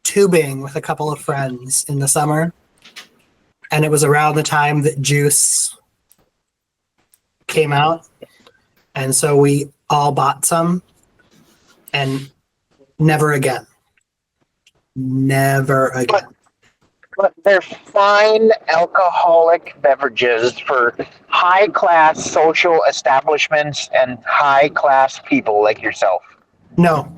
tubing with a couple of friends in the summer, and it was around the time that Joose came out, and so we all bought some, and never again. Never again. But they're fine alcoholic beverages for high-class social establishments and high-class people like yourself. No.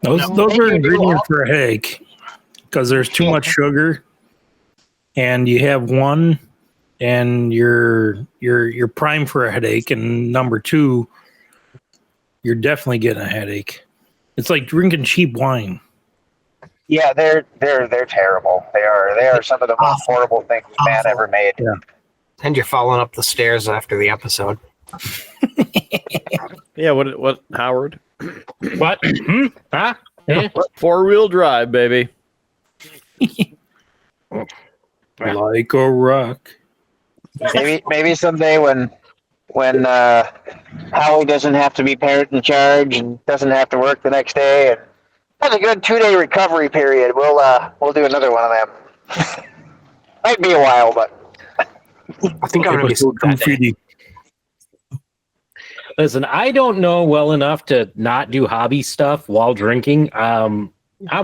Those are ingredients for a headache because there's too much sugar, and you have one, and you're primed for a headache, and number two, you're definitely getting a headache. It's like drinking cheap wine. Yeah, they're terrible. They are some of the most horrible things man ever made. Yeah. And you're following up the stairs after the episode. Yeah, what Howard? What? Huh? Eh? 4-wheel drive, baby. Like a rock. Maybe someday when Howie doesn't have to be parent in charge and doesn't have to work the next day and has a good 2-day recovery period, we'll do another one of them. Might be a while, but I think I'm going to be so graffiti. Listen, I don't know well enough to not do hobby stuff while drinking. I'm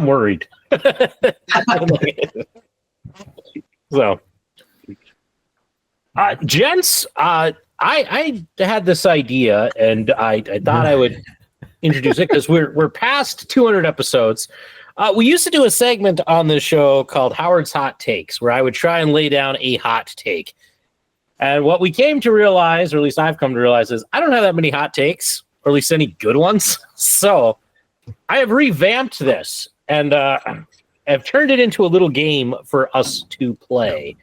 worried. So, gents, I had this idea, and I thought I would introduce it because we're past 200 episodes. We used to do a segment on this show called Howard's Hot Takes, where I would try and lay down a hot take. And what we came to realize, or at least I've come to realize, is I don't have that many hot takes, or at least any good ones. So I have revamped this and have turned it into a little game for us to play.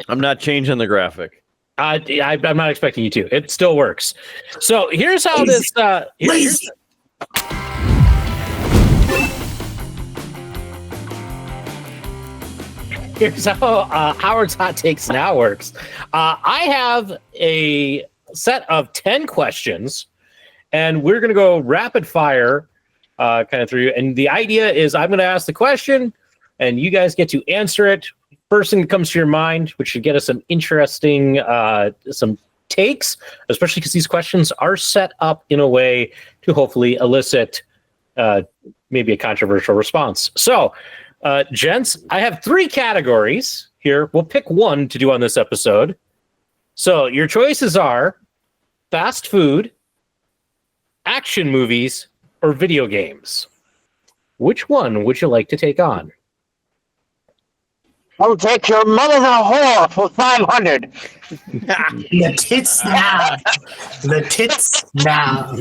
I'm not changing the graphic. I'm not expecting you to. It still works. So here's how this. Here's how Howard's Hot Takes now works. I have a set of 10 questions, and we're going to go rapid fire kind of through. And the idea is I'm going to ask the question, and you guys get to answer it. First thing that comes to your mind, which should get us some interesting some takes, especially because these questions are set up in a way to hopefully elicit maybe a controversial response. So, gents, I have 3 categories here. We'll pick one to do on this episode. So your choices are fast food, action movies, or video games. Which one would you like to take on? I'll take your mother's a whore for 500. The tits now. The tits now.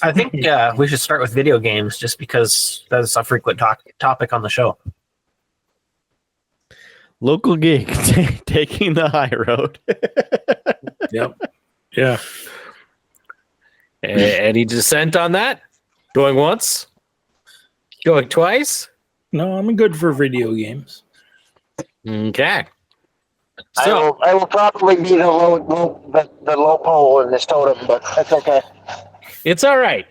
I think we should start with video games just because that's a frequent topic on the show. Local geek taking the high road. Yep. Yeah. Any dissent on that? Going once? Going twice? No, I'm good for video games. Okay. So I will probably be the low pole in this totem, but that's okay. it's all right.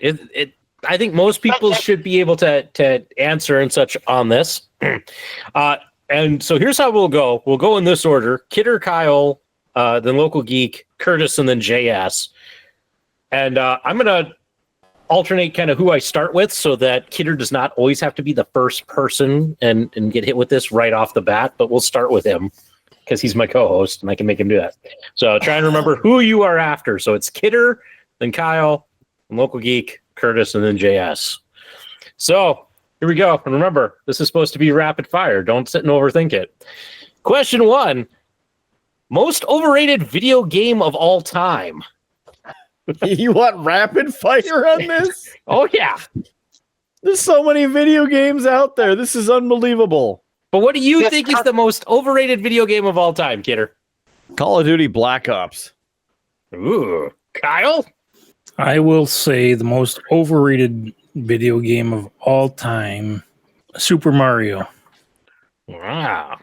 I think most people should be able to answer and such on this. And so here's how we'll go. We'll go in this order: Kidder, Kyle, then Local Geek, Curtis, and then JS. And I'm going to alternate kind of who I start with so that Kidder does not always have to be the first person and get hit with this right off the bat, but we'll start with him because he's my co-host and I can make him do that. So try and remember who you are after. So it's Kidder, then Kyle, and Local Geek, Curtis, and then JS. So here we go. And remember, this is supposed to be rapid fire. Don't sit and overthink it. Question 1. Most overrated video game of all time. You want rapid fire on this? Oh, yeah. There's so many video games out there. This is unbelievable. But what do you think is the most overrated video game of all time, Kidder? Call of Duty Black Ops. Ooh. Kyle? I will say the most overrated video game of all time, Super Mario. Wow.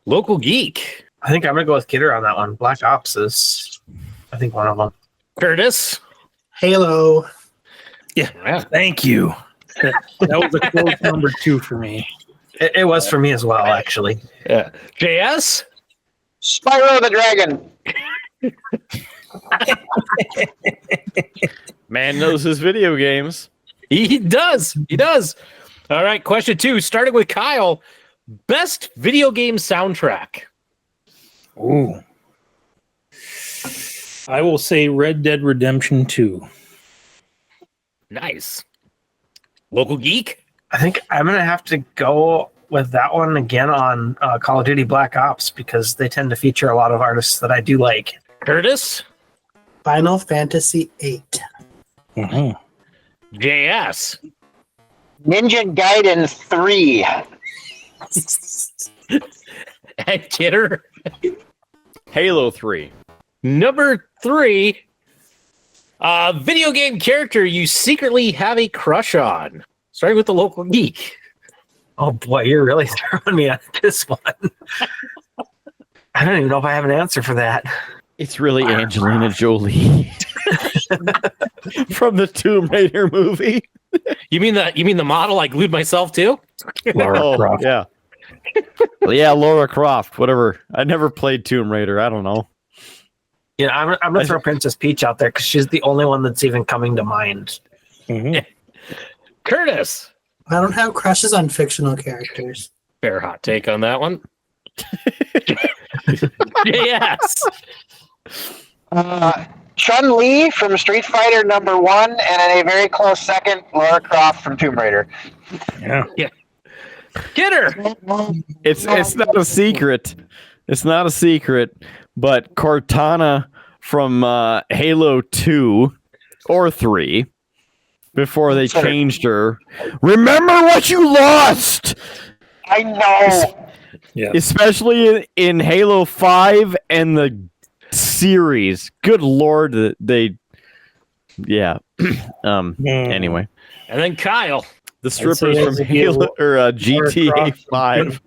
Local Geek. I think I'm going to go with Kidder on that one. Black Ops is, I think, one of them. Curtis? Halo. Yeah. Thank you. That was a close number 2 for me. It was for me as well, actually. Yeah. JS? Spyro the Dragon. Man knows his video games. He does. He does. All right. Question 2, starting with Kyle. Best video game soundtrack. Ooh. I will say Red Dead Redemption 2. Nice. Local Geek? I think I'm going to have to go with that one again on Call of Duty Black Ops because they tend to feature a lot of artists that I do like. Curtis? Final Fantasy VIII. Mm-hmm. JS? Ninja Gaiden 3. And Kidder? Halo 3. Number 3. Video game character you secretly have a crush on. Starting with the Local Geek. Oh boy, you're really throwing me on this one. I don't even know if I have an answer for that. It's really Angelina Jolie from the Tomb Raider movie. You mean the model I glued myself to? Lara Croft. Yeah. Yeah, Lara Croft, whatever. I never played Tomb Raider. I don't know. Yeah, I'm going to throw Princess Peach out there because she's the only one that's even coming to mind. Mm-hmm. Curtis? I don't have crushes on fictional characters. Fair hot take on that one. Yes. Chun-Li from Street Fighter number 1, and in a very close second, Lara Croft from Tomb Raider. Yeah. Kidder? It's not a secret. It's not a secret, but Cortana from Halo 2 or 3 before they changed her. Remember what you lost! I know. Yeah. Especially in Halo 5 and the series. Good lord, they anyway. And then Kyle. The strippers from Halo or GTA 5.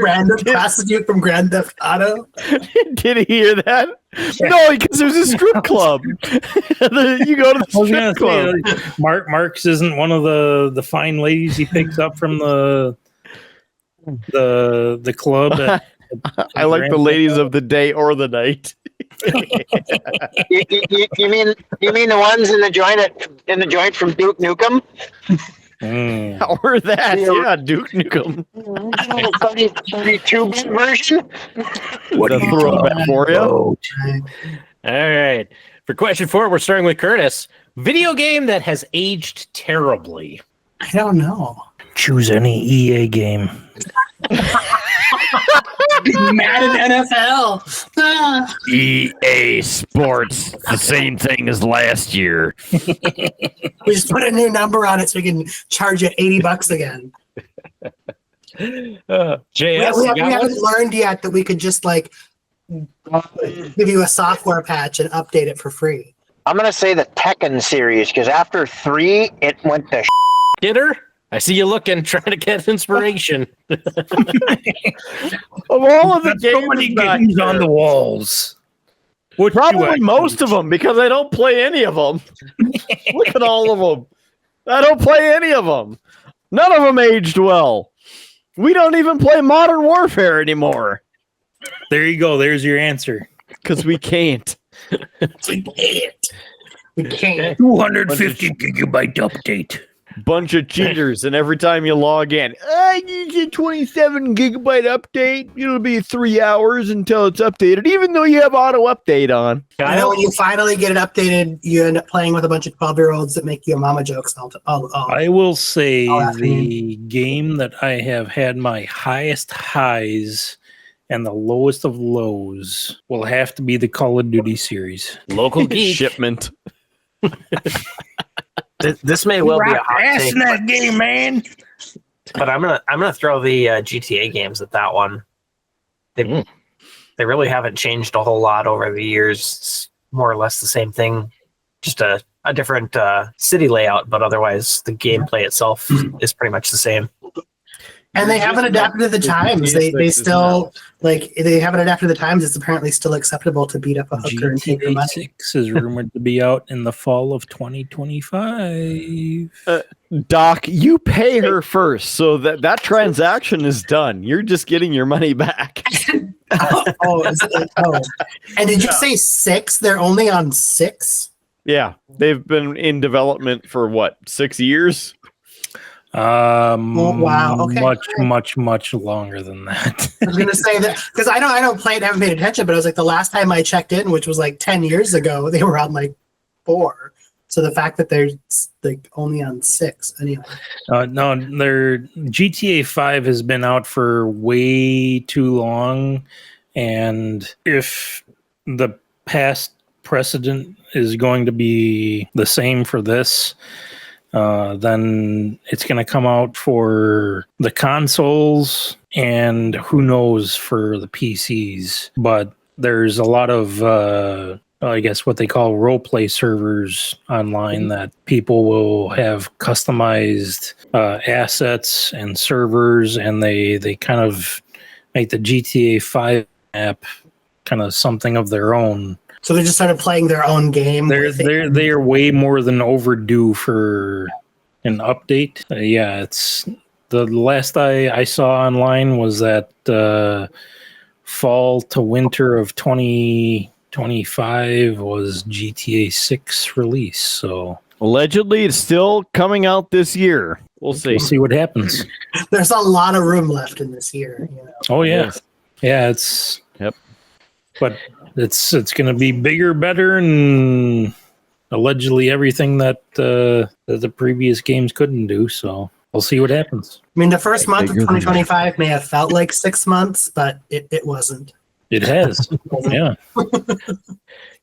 Random prostitute from Grand Theft Auto. Did he hear that? No, because there's a strip club. You go to the strip club. Marks isn't one of the fine ladies he picks up from the club. I like the ladies of the day or the night. You mean the ones in the joint from Duke Nukem? Or that, yeah, Duke Nukem. 32-bit version. What a throwback for you. All right. For question 4, we're starting with Curtis. Video game that has aged terribly. I don't know. Choose any EA game. Madden NFL. EA Sports, the same thing as last year. We just put a new number on it so we can charge you $80 again. JS, we haven't learned yet that we could just like give you a software patch and update it for free. I'm gonna say the Tekken series because after 3, it went to. Kidder? I see you looking, trying to get inspiration. Of all of the So many games on the walls. Probably most of them because I don't play any of them. Look at all of them. I don't play any of them. None of them aged well. We don't even play Modern Warfare anymore. There you go. There's your answer. Because we can't. We can't. 250 gigabyte update. Bunch of cheaters, and every time you log in, I need a 27 gigabyte update. It'll be 3 hours until it's updated, even though you have auto update on. I know when you finally get it updated, you end up playing with a bunch of 12-year-olds that make you mama jokes. I will say the game that I have had my highest highs and the lowest of lows will have to be the Call of Duty series. Local Geek. Shipment. This may well be a hot take, in that game, man. but I'm gonna throw the GTA games at that one. They really haven't changed a whole lot over the years. It's more or less the same thing, just a different city layout, but otherwise the gameplay itself is pretty much the same. And they haven't adapted to the times. They still they haven't adapted to the times. It's apparently still acceptable to beat up a hooker and take her GTA money. 6 is rumored to be out in the fall of 2025. Doc, you pay her first, so that transaction is done. You're just getting your money back. Is it? And did you say 6? They're only on 6? Yeah, they've been in development for what, 6 years? Wow. Okay. Much longer than that. I was gonna say that because I don't play it, haven't paid attention, but it was like the last time I checked in, which was like 10 years ago, they were on like 4. So the fact that they're like only on 6 anyway. No, their GTA 5 has been out for way too long, and if the past precedent is going to be the same for this, then it's going to come out for the consoles and who knows for the PCs. But there's a lot of, I guess, what they call role play servers online that people will have customized assets and servers, and they kind of make the GTA 5 app kind of something of their own. So they just started playing their own game. They are way more than overdue for an update. It's the last I saw online was that fall to winter of 2025 was GTA 6 release. So allegedly, it's still coming out this year. We'll see. We'll see what happens. There's a lot of room left in this year. You know? Oh yeah, it's yep. But it's going to be bigger, better, and allegedly everything that the previous games couldn't do. So we'll see what happens. I mean, the first month of 2025 may have felt like 6 months, but it wasn't. It has. Yeah.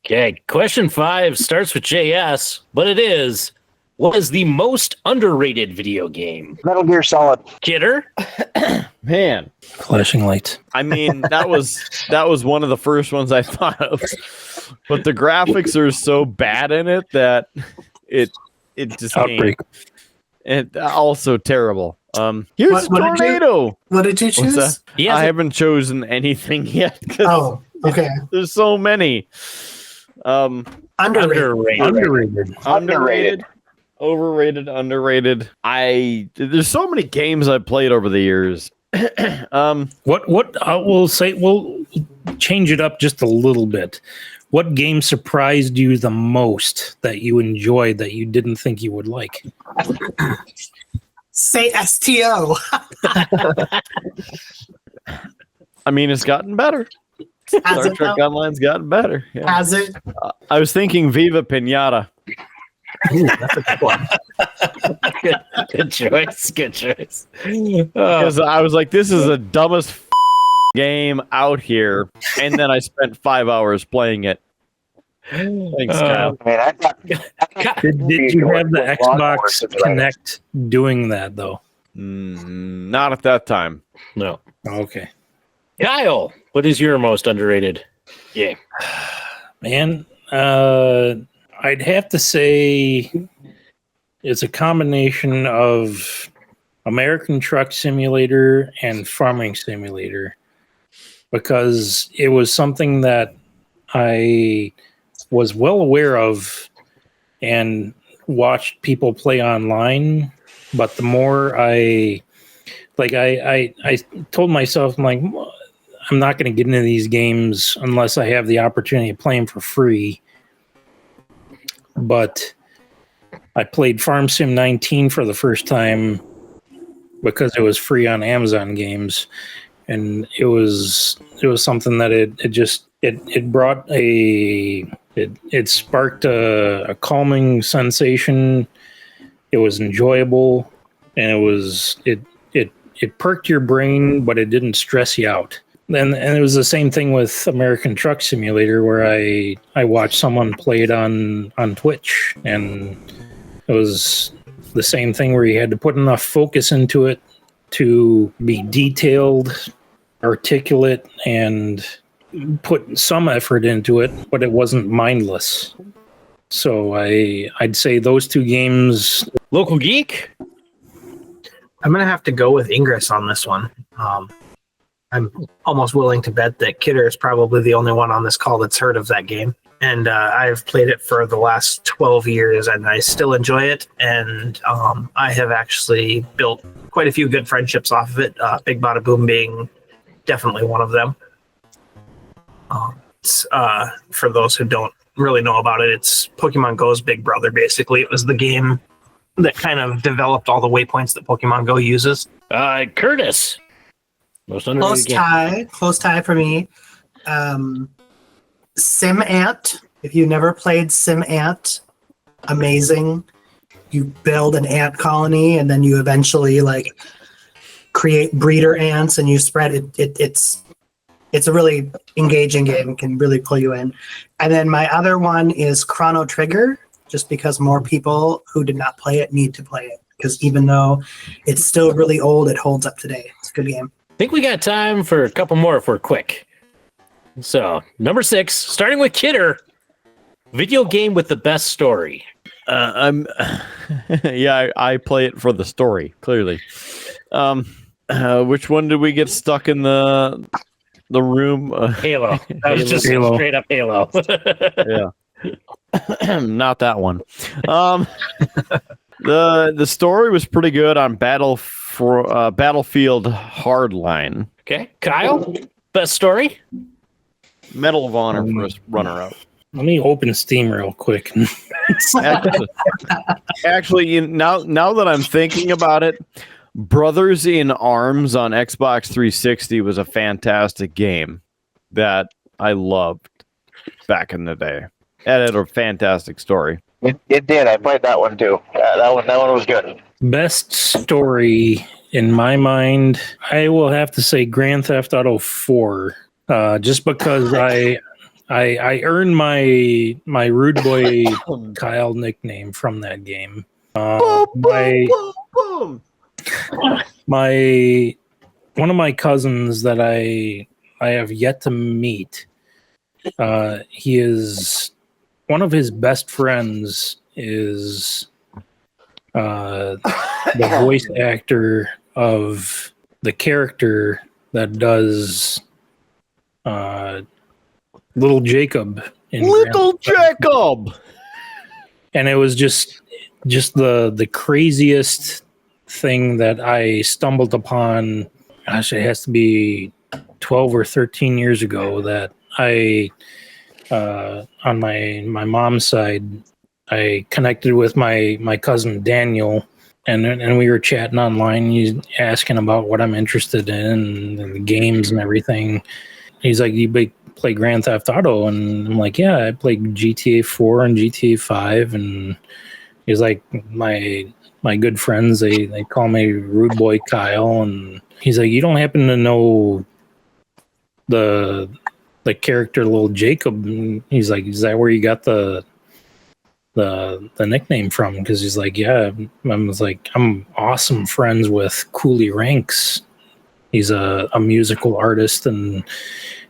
Okay, question 5 starts with JS, but it is, what is the most underrated video game? Metal Gear Solid. Kidder? Man, flashing lights. I mean, that was one of the first ones I thought of, but the graphics are so bad in it that it just Outbreak. And also terrible. Here's a tornado. What did you choose? I haven't chosen anything yet. Oh, okay. There's so many. Underrated. Overrated, underrated. There's so many games I've played over the years. What I will say, we'll change it up just a little bit. What game surprised you the most that you enjoyed that you didn't think you would like? Say STO. I mean, it's gotten better. Star Trek Online's gotten better. Yeah. Has it? I was thinking Viva Pinata. Ooh, that's a good one. Good choice. Good choice. Because I was like, this is the dumbest game out here. And then I spent 5 hours playing it. Thanks, Kyle. I mean, Did you have the Xbox Connect doing that, though? Not at that time. No. Okay. Kyle, what is your most underrated game? Man, I'd have to say it's a combination of American Truck Simulator and Farming Simulator, because it was something that I was well aware of and watched people play online. But the more I told myself, I'm like, I'm not going to get into these games unless I have the opportunity to play them for free. But I played Farm Sim 19 for the first time because it was free on Amazon Games, and it was something that it brought it sparked a calming sensation. It was enjoyable, and it perked your brain, but it didn't stress you out. And it was the same thing with American Truck Simulator, where I watched someone play it on Twitch, and it was the same thing where you had to put enough focus into it to be detailed, articulate, and put some effort into it, but it wasn't mindless. So I'd say those two games. Local Geek? I'm gonna have to go with Ingress on this one. I'm almost willing to bet that Kidder is probably the only one on this call that's heard of that game. And I've played it for the last 12 years, and I still enjoy it. And I have actually built quite a few good friendships off of it. Big Bada Boom being definitely one of them. For those who don't really know about it, it's Pokemon Go's big brother, basically. It was the game that kind of developed all the waypoints that Pokemon Go uses. Curtis. Most underrated Close tie for me. Sim Ant. If you never played Sim Ant, amazing. You build an ant colony and then you eventually like create breeder ants and you spread it. It's a really engaging game. It can really pull you in. And then my other one is Chrono Trigger, just because more people who did not play it need to play it. Because even though it's still really old, it holds up today. It's a good game. I think we got time for a couple more if we're quick. So, number 6, starting with Kidder. Video game with the best story. I play it for the story, clearly. Which one did we get stuck in the room? Halo. That was just straight up Halo. Yeah. Not that one. The story was pretty good on Battlefield Hardline. Okay. Kyle, best story? Medal of Honor for runner-up. Let me open Steam real quick. Actually, now that I'm thinking about it, Brothers in Arms on Xbox 360 was a fantastic game that I loved back in the day. It had a fantastic story. It did. I played that one too. That one was good. Best story in my mind, I will have to say Grand Theft Auto 4. Just because I earned my Rudeboy Kyle nickname from that game. One of my cousins that I have yet to meet. He is one of his best friends is the voice actor of the character that does Little Jacob. Little Jacob! And it was just the craziest thing that I stumbled upon. Gosh, it has to be 12 or 13 years ago that I, on my mom's side, I connected with my cousin Daniel, and we were chatting online. He's asking about what I'm interested in and the games and everything. He's like, "You play Grand Theft Auto?" And I'm like, "Yeah, I played GTA 4 and GTA 5." And he's like, my good friends, they call me Rudeboy Kyle. And he's like, "You don't happen to know the character Little Jacob?" And he's like, "Is that where you got the nickname from?" Because he's like, "Yeah." I was like, "I'm awesome friends with Cooley Ranks. He's a musical artist and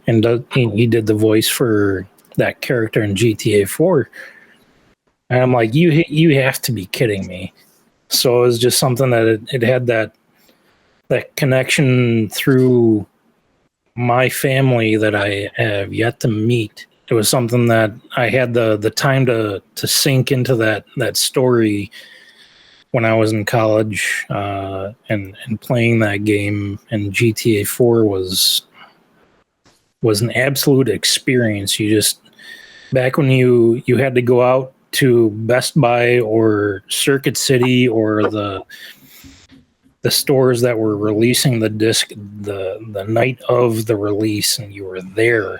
he did the voice for that character in GTA 4." And I'm like, you have to be kidding me. So it was just something that it had that connection through my family that I have yet to meet. It was something that I had the time to sink into that story when I was in college, and playing that game. And GTA 4 was an absolute experience. You just, back when you had to go out to Best Buy or Circuit City or the stores that were releasing the disc the night of the release, and you were there.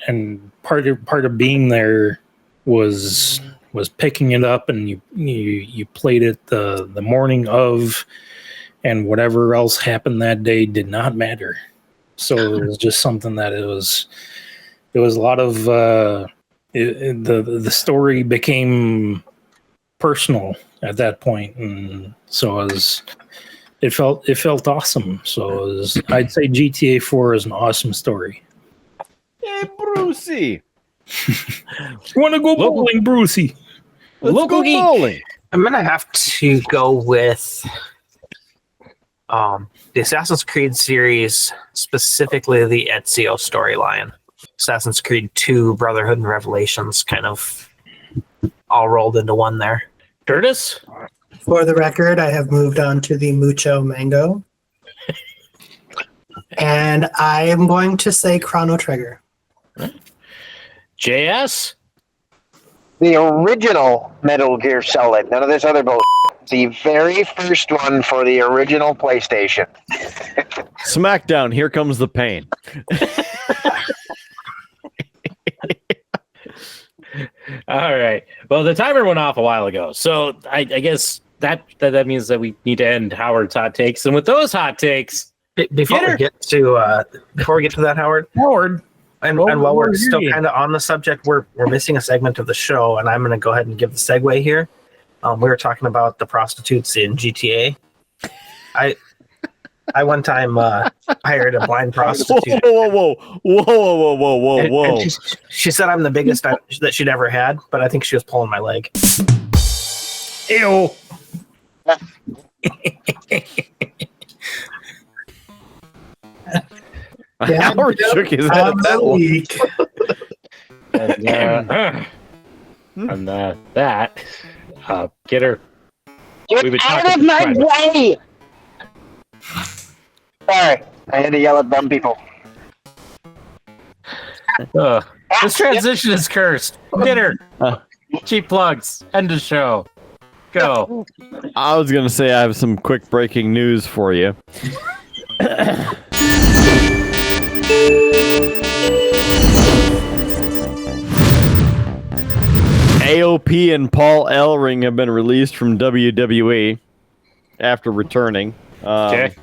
And part of being there was picking it up, and you played it the morning of, and whatever else happened that day did not matter. So it was just something that it was a lot of the story became personal at that point, and so it felt awesome. So I'd say GTA 4 is an awesome story. Hey, Brucey. Want to go bowling, Brucey? Let's go bowling. I'm gonna have to go with The Assassin's Creed series, specifically the Ezio storyline. Assassin's Creed 2, Brotherhood and Revelations, kind of all rolled into one there. Curtis? For the record, I have moved on to the Mucho Mango. And I am going to say Chrono Trigger. JS? The original Metal Gear Solid. None of this other bullshit. The very first one for the original PlayStation. SmackDown, here comes the pain. All right. Well, the timer went off a while ago, so I guess that means that we need to end Howard's hot takes. And with those hot takes, Before we get to that, Howard, and while we're still kind of on the subject, we're missing a segment of the show, and I'm going to go ahead and give the segue here. We were talking about the prostitutes in GTA. I one time hired a blind prostitute. Whoa. And she said I'm the biggest that she'd ever had, but I think she was pulling my leg. ew. Howard shook his head at that one. And that, get her. Get out of my way! Sorry, I had to yell at dumb people. This transition is cursed. Get her. Cheap plugs. End of show. Go. I was going to say I have some quick breaking news for you. AOP and Paul Ellering have been released from WWE after returning. Okay.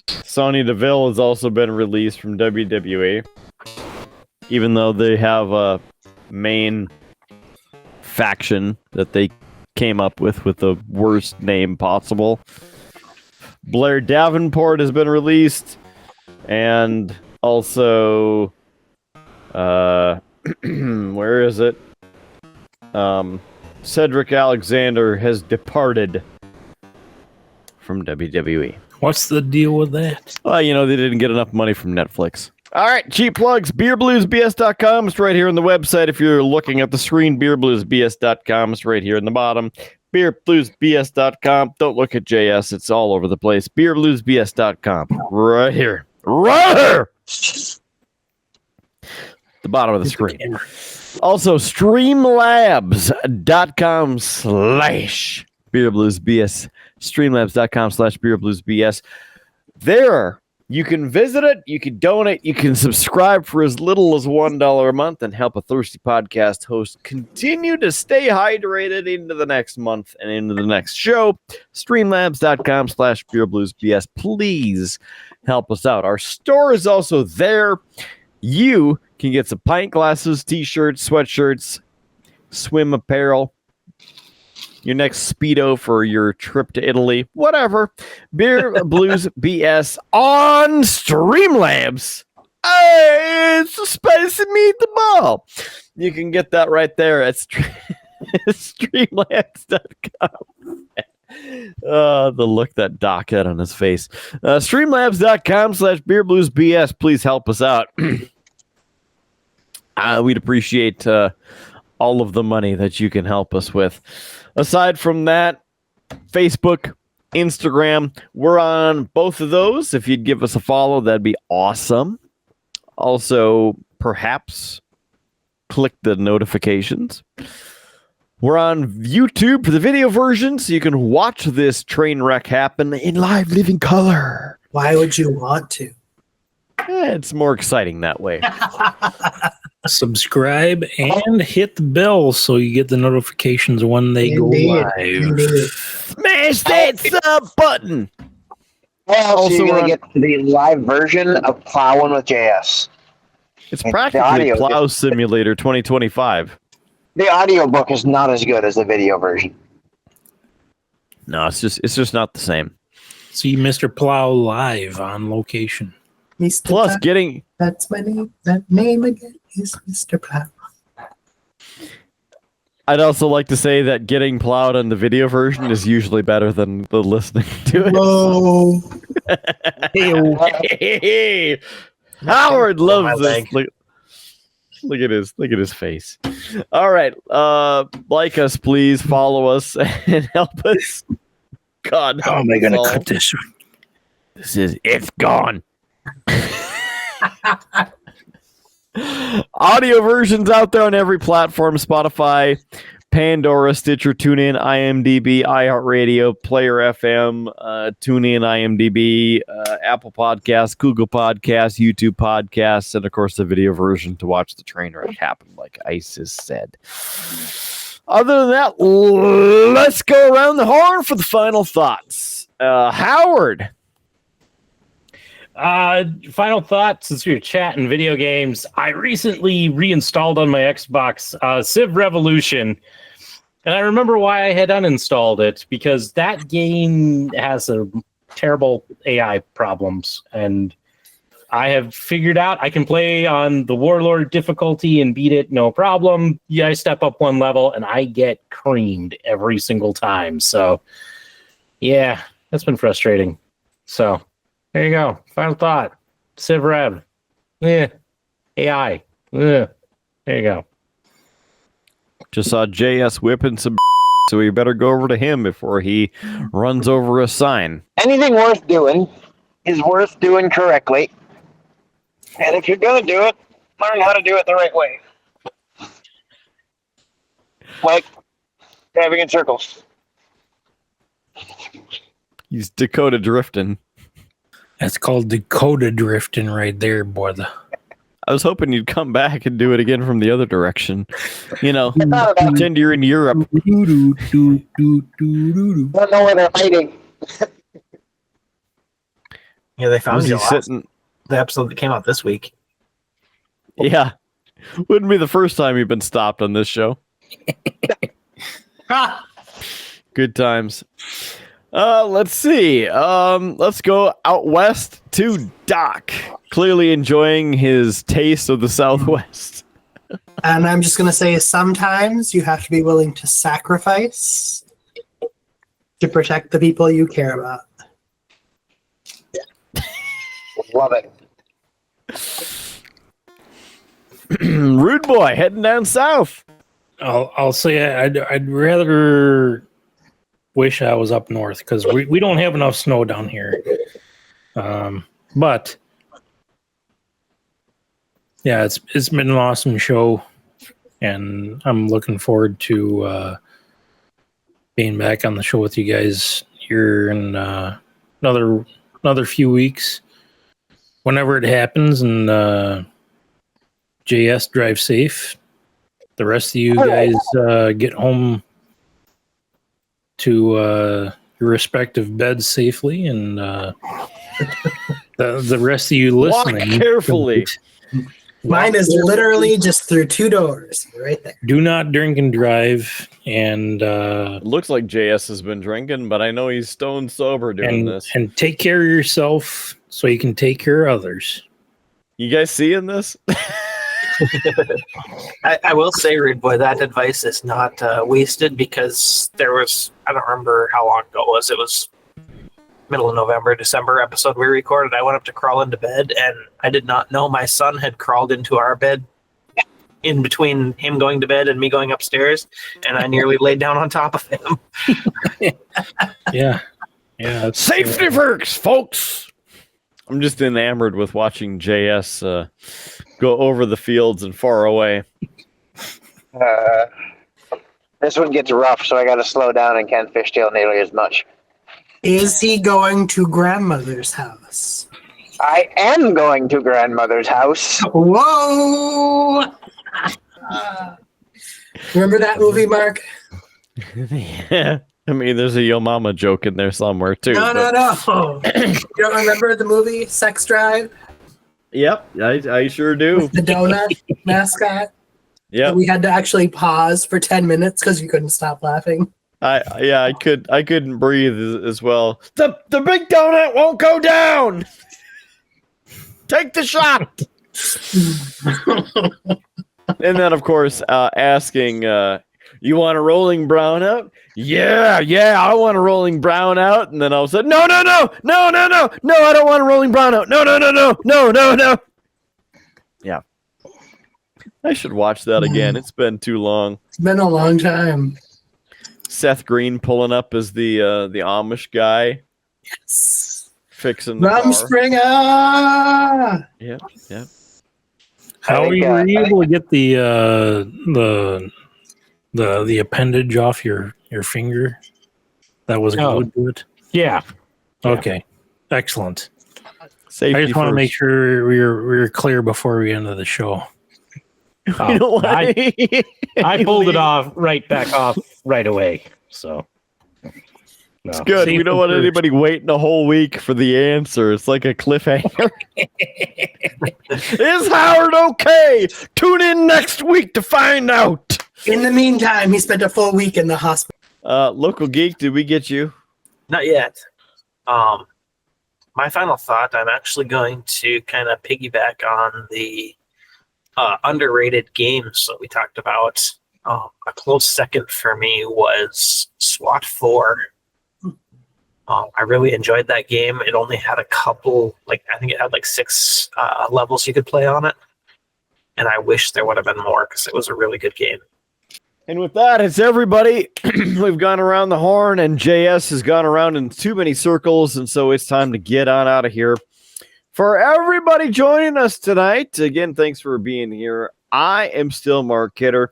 Sonya Deville has also been released from WWE, even though they have a main faction that they came up with the worst name possible. Blair Davenport has been released, and also, where is it? Cedric Alexander has departed from WWE. What's the deal with that? Well, they didn't get enough money from Netflix. All right, cheap plugs. BeerBluesBS.com. It's right here on the website. If you're looking at the screen, BeerBluesBS.com. It's right here in the bottom. BeerBluesBS.com. Don't look at JS. It's all over the place. BeerBluesBS.com. Right here. Right here. The bottom of the screen. Also, Streamlabs.com/BeerBluesBS. Streamlabs.com/BeerBluesBS. There, you can visit it, you can donate, you can subscribe for as little as $1 a month and help a thirsty podcast host continue to stay hydrated into the next month and into the next show. Streamlabs.com/BeerBluesBS. Please help us out. Our store is also there. You can get some pint glasses, t-shirts, sweatshirts, swim apparel, your next Speedo for your trip to Italy, whatever. Beer Blues BS on Streamlabs. Hey, it's a spicy meatball. You can get that right there at Streamlabs.com. The look that Doc had on his face. Streamlabs.com/BeerBluesBS. Please help us out. We'd appreciate all of the money that you can help us with. Aside from that, Facebook, Instagram, we're on both of those. If you'd give us a follow, that'd be awesome. Also, perhaps click the notifications. We're on YouTube for the video version, so you can watch this train wreck happen in live living color. Why would you want to? It's more exciting that way. Subscribe and hit the bell so you get the notifications when they go live. Smash that sub button. Also, you're going to get the live version of Plowing with JS. It's practically Plow Simulator 2025. The audiobook is not as good as the video version. No, it's just not the same. See Mr. Plow live on location. Mr. Plus, Plow. getting... That's my name. That name again is Mr. Plow. I'd also like to say that getting plowed on the video version is usually better than the listening to it. Whoa. Hey, Howard loves my this. Look at his face. All right. Like us, please. Follow us and help us. God. How am I going to cut this? It's gone. Audio versions out there on every platform: Spotify, Pandora, Stitcher, TuneIn, IMDb, iHeartRadio, Player FM, TuneIn, IMDb, Apple Podcasts, Google Podcasts, YouTube Podcasts, and of course the video version to watch the train wreck happen, like Isis said. Other than that, let's go around the horn for the final thoughts. Howard. Final thoughts, since we were chatting video games, I recently reinstalled on my Xbox Civ Revolution, and I remember why I had uninstalled it, because that game has a terrible AI problems, and I have figured out I can play on the Warlord difficulty and beat it no problem. Yeah, I step up one level and I get creamed every single time. So yeah, that's been frustrating. So there you go. Final thought. Civ Rev. Yeah. AI. Yeah. There you go. Just saw JS whipping some, so we better go over to him before he runs over a sign. Anything worth doing is worth doing correctly. And if you're going to do it, learn how to do it the right way. Like driving in circles. He's Dakota drifting. That's called Dakota drifting right there, brother. I was hoping you'd come back and do it again from the other direction. You know, pretend you're in Europe. Don't know where they're hiding. Yeah, they found Was you he last- sitting? the episode that came out this week. Yeah. Wouldn't be the first time you've been stopped on this show. Good times. Let's see. Let's go out west to Doc. Clearly enjoying his taste of the Southwest. And I'm just going to say sometimes you have to be willing to sacrifice to protect the people you care about. Love it. Rude boy heading down south. I'll say I'd rather wish I was up north, because we don't have enough snow down here. But yeah, it's been an awesome show, and I'm looking forward to being back on the show with you guys here in another few weeks, whenever it happens. And JS, drive safe. The rest of you guys get home to your respective beds safely, and the rest of you listening, walk carefully. Mine is literally just through 2 doors right there. Do not drink and drive, and It looks like JS has been drinking, but I know he's stone sober doing this. and take care of yourself so you can take care of others. You guys seeing this? I will say, Rude Boy, that advice is not wasted, because there was, I don't remember how long ago it was middle of November, December episode we recorded. I went up to crawl into bed, and I did not know my son had crawled into our bed in between him going to bed and me going upstairs, and I nearly laid down on top of him. Yeah. Safety first, folks. I'm just enamored with watching JS go over the fields and far away. This one gets rough, so I got to slow down and can't fishtail nearly as much. Is he going to grandmother's house? I am going to grandmother's house. Whoa! Remember that movie, Mark? Yeah. I mean, there's a Yo Mama joke in there somewhere, too. No. You don't remember the movie Sex Drive? Yep, I sure do. The donut mascot? Yep. We had to actually pause for 10 minutes because you couldn't stop laughing. I couldn't breathe as well. The big donut won't go down. Take the shot. And then, of course, asking, You want a rolling brownout? Yeah, I want a rolling brownout. And then all of a sudden, no, I don't want a rolling brownout. No. Yeah. I should watch that again. It's been too long. It's been a long time. Seth Green pulling up as the Amish guy. Yes. Fixing the car. Rumspringer! Yeah. How were you able to get the appendage off your finger that was glued to it? Yeah. Okay. Excellent. Safety I just want to first. make sure we're clear before we end the show. You know what? I pulled it off right away. So It's good. Safe We don't and want first. anybody waiting a whole week for the answer. It's like a cliffhanger. Is Howard okay? Tune in next week to find out. In the meantime, he spent a full week in the hospital. Local Geek, did we get you? Not yet. My final thought, I'm actually going to kind of piggyback on the underrated games that we talked about. A close second for me was SWAT 4. I really enjoyed that game. It only had a couple, I think it had 6 levels you could play on it. And I wish there would have been more because it was a really good game. And with that, it's everybody. We've gone around the horn, and JS has gone around in too many circles, and so it's time to get on out of here. For everybody joining us tonight, again, thanks for being here. I am still Mark Kidder.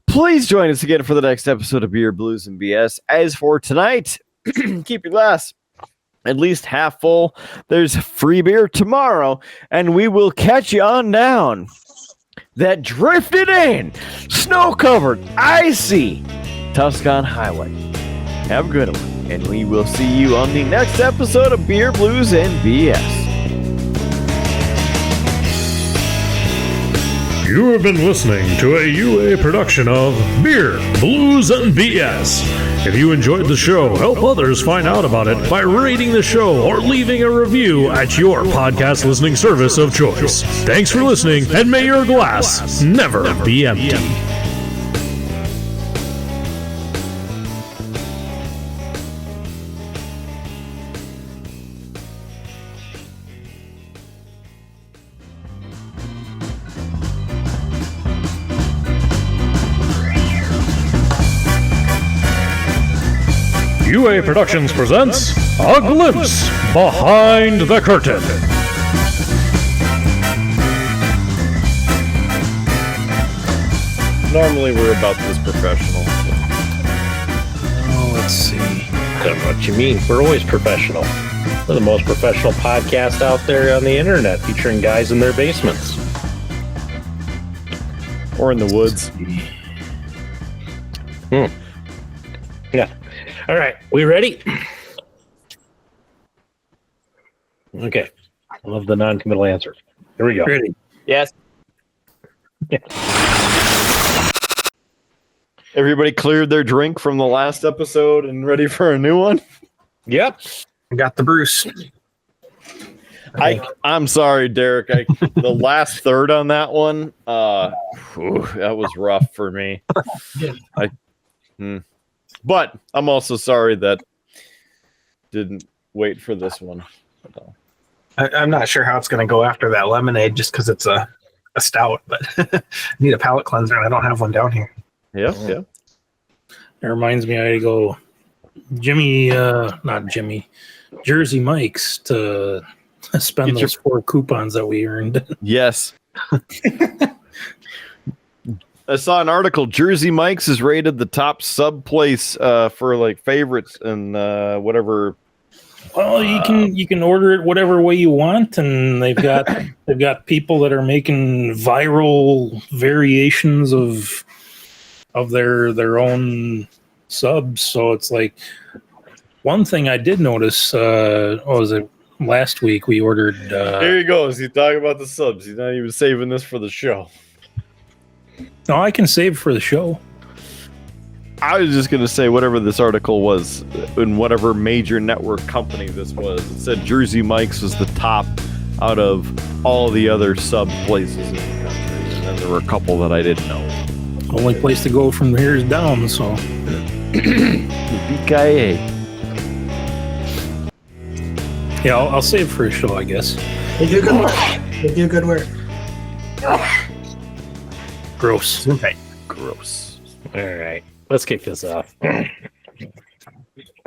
Please join us again for the next episode of Beer, Blues, and BS. As for tonight, keep your glass at least half full. There's free beer tomorrow, and we will catch you on down that drifted in, snow-covered, icy Tuscan Highway. Have a good one, and we will see you on the next episode of Beer, Blues, and BS. You have been listening to a UA production of Beer, Blues, and BS. If you enjoyed the show, help others find out about it by rating the show or leaving a review at your podcast listening service of choice. Thanks for listening, and may your glass never be empty. UA Productions presents A Glimpse Behind the Curtain. Normally, we're about this professional. Oh, let's see. I don't know what you mean. We're always professional. We're the most professional podcast out there on the internet, featuring guys in their basements. Or in the woods. Yeah. All right. We ready? Okay. I love the non-committal answer. Here we go. Ready? Yes. Everybody cleared their drink from the last episode and ready for a new one? Yep. I got the Bruce. I'm sorry, Derek. The last third on that one, that was rough for me. But I'm also sorry that didn't wait for this one. I'm not sure how it's going to go after that lemonade just because it's a stout, but I need a palate cleanser and I don't have one down here. Yeah. It reminds me I had to go Jersey Mike's to spend those 4 coupons that we earned. Yes. I saw an article. Jersey Mike's is rated the top sub place for favorites and whatever. Well, you can order it whatever way you want, and they've got people that are making viral variations of their own subs. So it's one thing I did notice. What was it? Last week we ordered. Here he goes. He's talking about the subs. He's not even saving this for the show. No, I can save for the show. I was just going to say whatever this article was in whatever major network company this was. It said Jersey Mike's was the top out of all the other sub places in the country. And then there were a couple that I didn't know. Only place to go from here is down, so. BKA. Yeah, I'll save for a show, I guess. They do good work. They do good work. Gross. Okay. Gross. All right, let's kick this off.